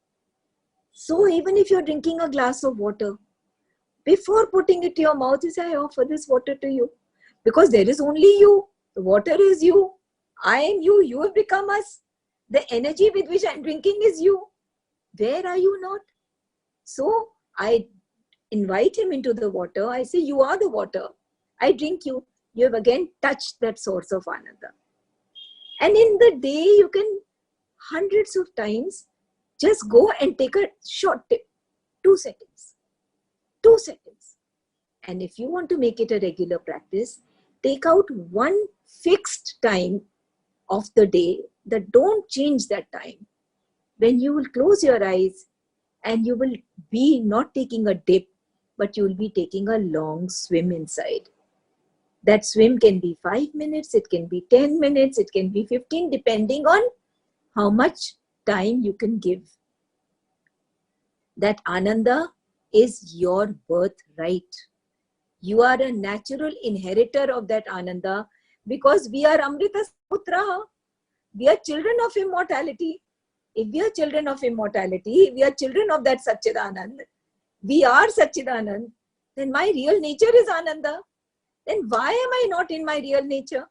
So even if you're drinking a glass of water, before putting it to your mouth, you say, I offer this water to you. Because there is only you. The water is you. I am you. You have become us. The energy with which I'm drinking is you. Where are you not? So I invite him into the water. I say, you are the water. I drink you. You have again touched that source of Ananda. And in the day, you can hundreds of times just go and take a short tip. 2 seconds. 2 seconds. And if you want to make it a regular practice, take out one fixed time of the day that don't change that time. When you will close your eyes and you will be not taking a dip, but you will be taking a long swim inside. That swim can be 5 minutes, it can be 10 minutes, it can be 15, depending on how much time you can give. That Ananda is your birthright. You are a natural inheritor of that Ananda because we are Amrita Putra. We are children of immortality. If we are children of immortality, we are children of that Satchidanand. We are Satchidanand. Then my real nature is Ananda. Then why am I not in my real nature?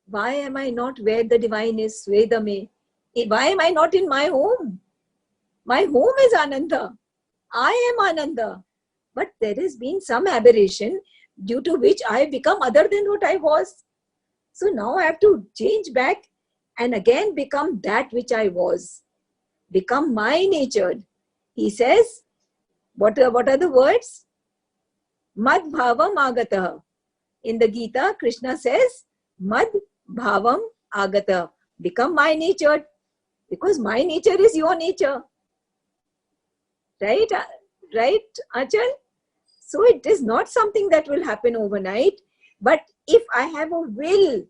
Why am I not where the divine is, Svedame? Why am I not in my home? My home is Ananda. I am Ananda. But there has been some aberration due to which I have become other than what I was. So now I have to change back and again become that which I was. Become my nature. He says, what are the words? Mad bhavam agata. In the Gita, Krishna says, Mad bhavam agata. Become my nature. Because my nature is your nature. Right? Right, Achal? So it is not something that will happen overnight. But if I have a will,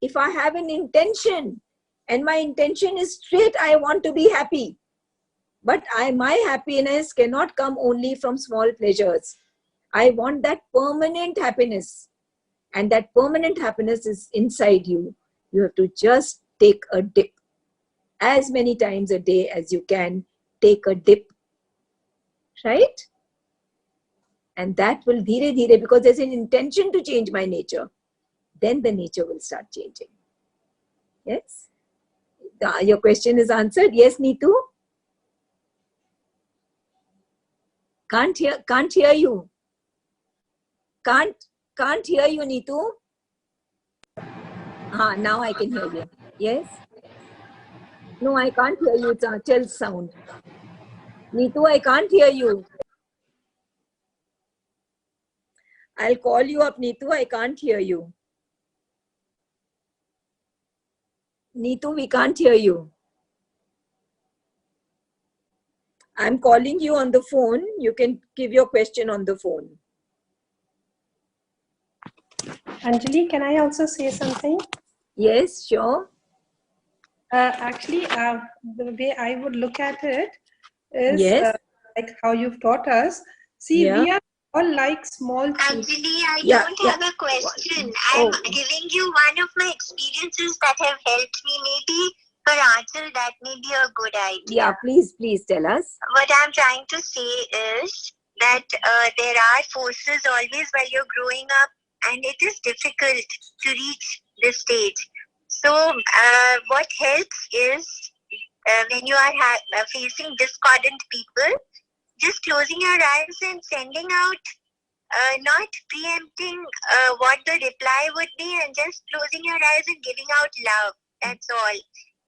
if I have an intention, and my intention is straight, I want to be happy. But my happiness cannot come only from small pleasures. I want that permanent happiness. And that permanent happiness is inside you. You have to just take a dip. As many times a day as you can, take a dip. Right? And that will dhire dhire, because there's an intention to change my nature. Then the nature will start changing. Yes? Your question is answered. Yes, Neetu? Can't hear you. Can't can't hear you, Neetu. Now I can hear you. Yes? No, I can't hear you. It's Achal's sound. Neetu, I can't hear you. I'll call you up, Neetu. I can't hear you. Neetu, we can't hear you. I'm calling you on the phone. You can give your question on the phone. Anjali, can I also say something? Yes, sure. Actually, the way I would look at it is Yes. like how you've taught us. See, we are all like small children. Actually, I don't have a question. I'm giving you one of my experiences that have helped me. Maybe for Achal, that may be a good idea. Yeah, please tell us. What I'm trying to say is that there are forces always while you're growing up, and it is difficult to reach this stage. So what helps is when you are facing discordant people, just closing your eyes and sending out, not preempting what the reply would be, and just closing your eyes and giving out love. That's all.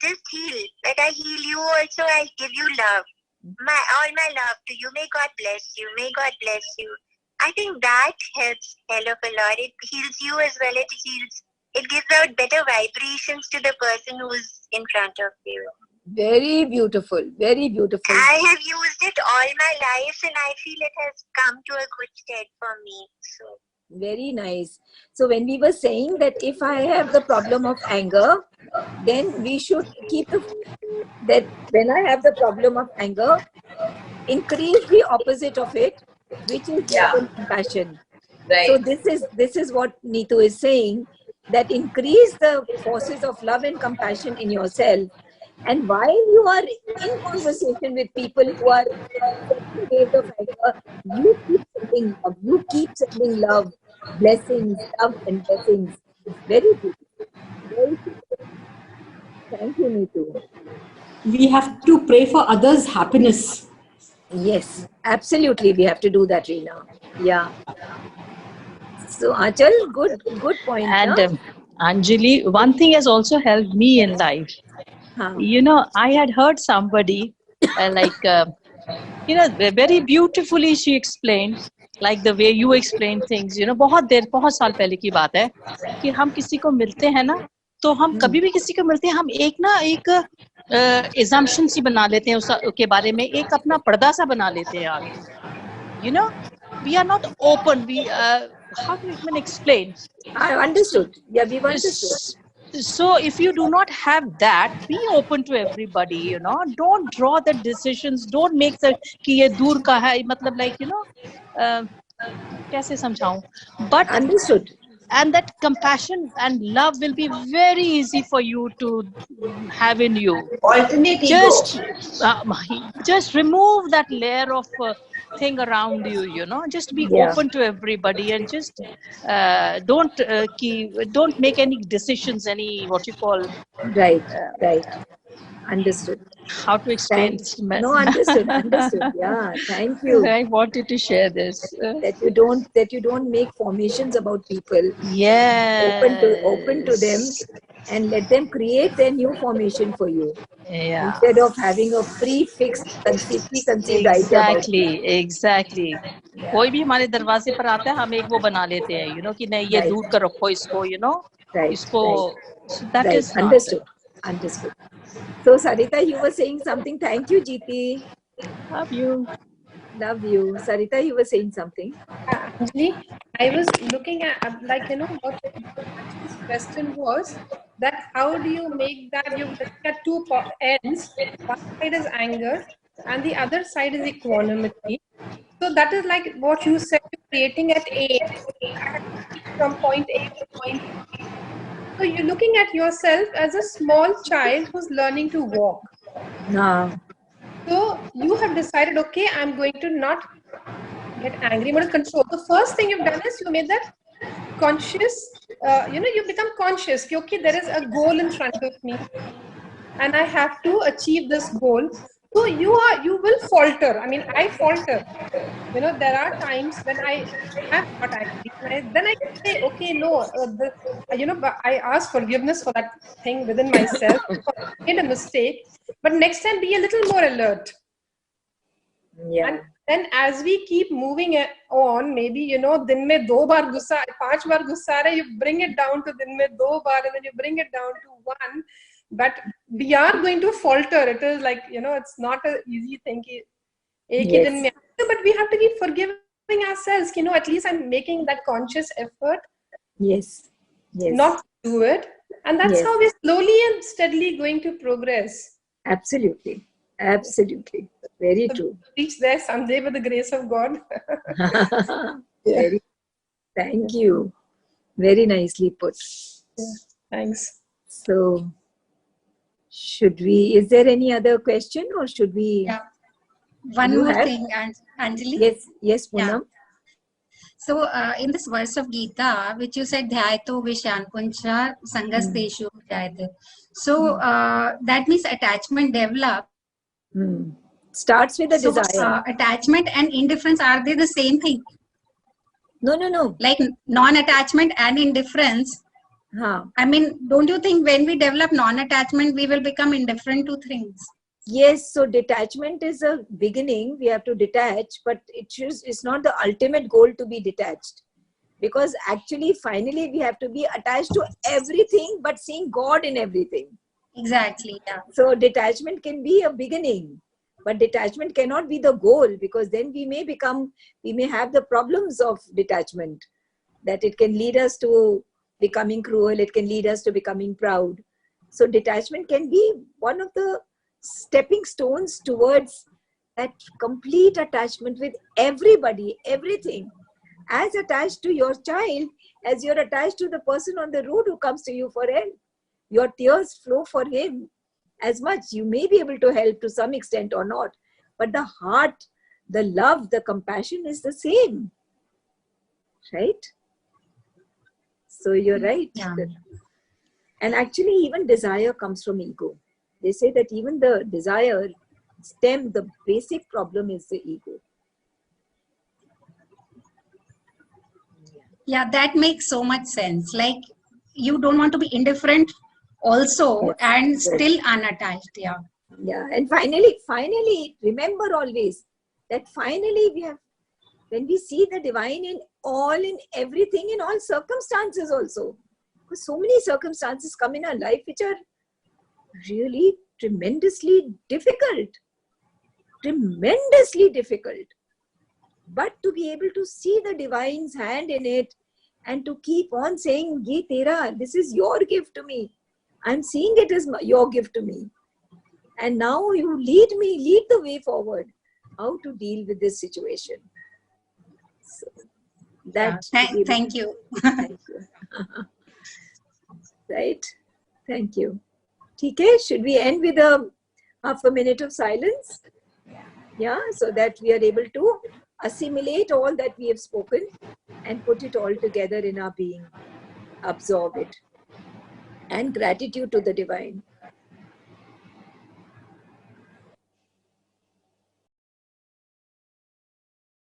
Just heal. Like I heal you also, I give you love. All my love to you. May God bless you. May God bless you. I think that helps hell of a lot. It heals you as well. It gives out better vibrations to the person who's in front of you. Very beautiful. Very beautiful. I have used it all my life, and I feel it has come to a good stead for me. So. Very nice. So when we were saying that if I have the problem of anger, then we should keep that when I have the problem of anger, increase the opposite of it, which is love and compassion. Right. So this is what Neetu is saying, that increase the forces of love and compassion in yourself. And while you are in conversation with people who are in waves of anger, you keep sending love, blessings, love and blessings. Very good. Very good. Thank you, Neetu. We have to pray for others' happiness. Yes, absolutely. We have to do that, Reena. Yeah. So, Achal, good point. And Anjali, one thing has also helped me in life. You know, I had heard somebody very beautifully she explained, like the way you explain things, you know, बहुत साल पहले की बात है कि हम किसी को मिलते हैं ना, तो हम कभी भी किसी को मिलते हैं, हम एक assumption सी बना लेते हैं उसके बारे में, एक अपना पर्दा सा बना लेते हैं आगे. You know, we are not open. How do you even explain? I understood. Yeah, we've understood. So if you do not have that, be open to everybody, you know. Don't draw the decisions. Don't make the कि ये दूर का है, मतलब like, you know, कैसे समझाऊं? But understood. And that compassion and love will be very easy for you to have in you. Alternate just remove that layer of thing around you, you know. Just be open to everybody, and just don't make any decisions, any what you call right. Understood. How to explain this? No, understood. Yeah, thank you. I wanted to share this. That you don't make formations about people. Yeah. Open to them, and let them create their new formation for you. Yeah. Instead of having a preconceived idea. Exactly. कोई भी हमारे दरवाजे पर आता है, हम एक वो बना लेते हैं, you know, कि नहीं ये दूर कर रखो इसको, you know, इसको. So that is understood. So Sarita, you were saying something. Thank you, GT. Love you. Sarita, you were saying something. Actually, I was looking at, like, you know, what this question was, that how do you make that, you look at two ends, one side is anger and the other side is equanimity. So that is like what you said, creating at A, from point A to point B. So you're looking at yourself as a small child who's learning to walk. No. So you have decided, okay, I'm going to not get angry, I'm going to control. The first thing you've done is you made that conscious, you become conscious. Okay, there is a goal in front of me and I have to achieve this goal. So you will falter. I mean, I falter. There are times when I have got angry, and then I say, okay, no, but I ask forgiveness for that thing within myself. I made a mistake, but next time be a little more alert. Yeah. And then as we keep moving on, maybe, दिन में 2 बार गुस्सा, 5 बार गुस्सा आ रहा है, you bring it down to दिन में 2 बार, and then you bring it down to 1. But we are going to falter. It is like, it's not an easy thing. Yes. But we have to be forgiving ourselves. At least I'm making that conscious effort. Yes. Yes. Not to do it. And that's Yes. how we're slowly and steadily going to progress. Absolutely. Absolutely. Very true. Reach there someday with the grace of God. Thank you. Very nicely put. Yeah. Thanks. So, is there any other question, or should we? Yeah. One You more have? thing, Anjali. Yes, Poonam. So, in this verse of Gita, which you said, Dhyaito Vishyankuncha Sangasteshu Jayate. So, that means attachment develop. Starts with the So, desire. attachment and indifference, are they the same thing? No. Like non-attachment and indifference. I mean, don't you think when we develop non-attachment, we will become indifferent to things? Yes, so detachment is a beginning. We have to detach, but it's not the ultimate goal to be detached. Because actually, finally, we have to be attached to everything, but seeing God in everything. Exactly, yeah. So detachment can be a beginning, but detachment cannot be the goal, because then we may have the problems of detachment, that it can lead us to becoming cruel, it can lead us to becoming proud. So detachment can be one of the stepping stones towards that complete attachment with everybody, everything. As attached to your child as you're attached to the person on the road who comes to you for help. Your tears flow for him as much. You may be able to help to some extent or not, but the heart, the love, the compassion is the same. Right? So you're right. Yeah. And actually, even desire comes from ego. They say that even the desire the basic problem is the ego. Yeah, that makes so much sense. Like, you don't want to be indifferent also, Yes. and Yes. still unattached. Yeah. Yeah. And finally, remember always that finally when we see the divine in everything, in all circumstances also. Because so many circumstances come in our life which are really tremendously difficult. But to be able to see the divine's hand in it and to keep on saying, Ye Tera, this is your gift to me. I'm seeing it as your gift to me. And now you lead the way forward, how to deal with this situation. So that. Yeah. Thank you. Thank you. Right? Thank you. Okay, should we end with half a minute of silence? Yeah, so that we are able to assimilate all that we have spoken and put it all together in our being, absorb it. And gratitude to the divine.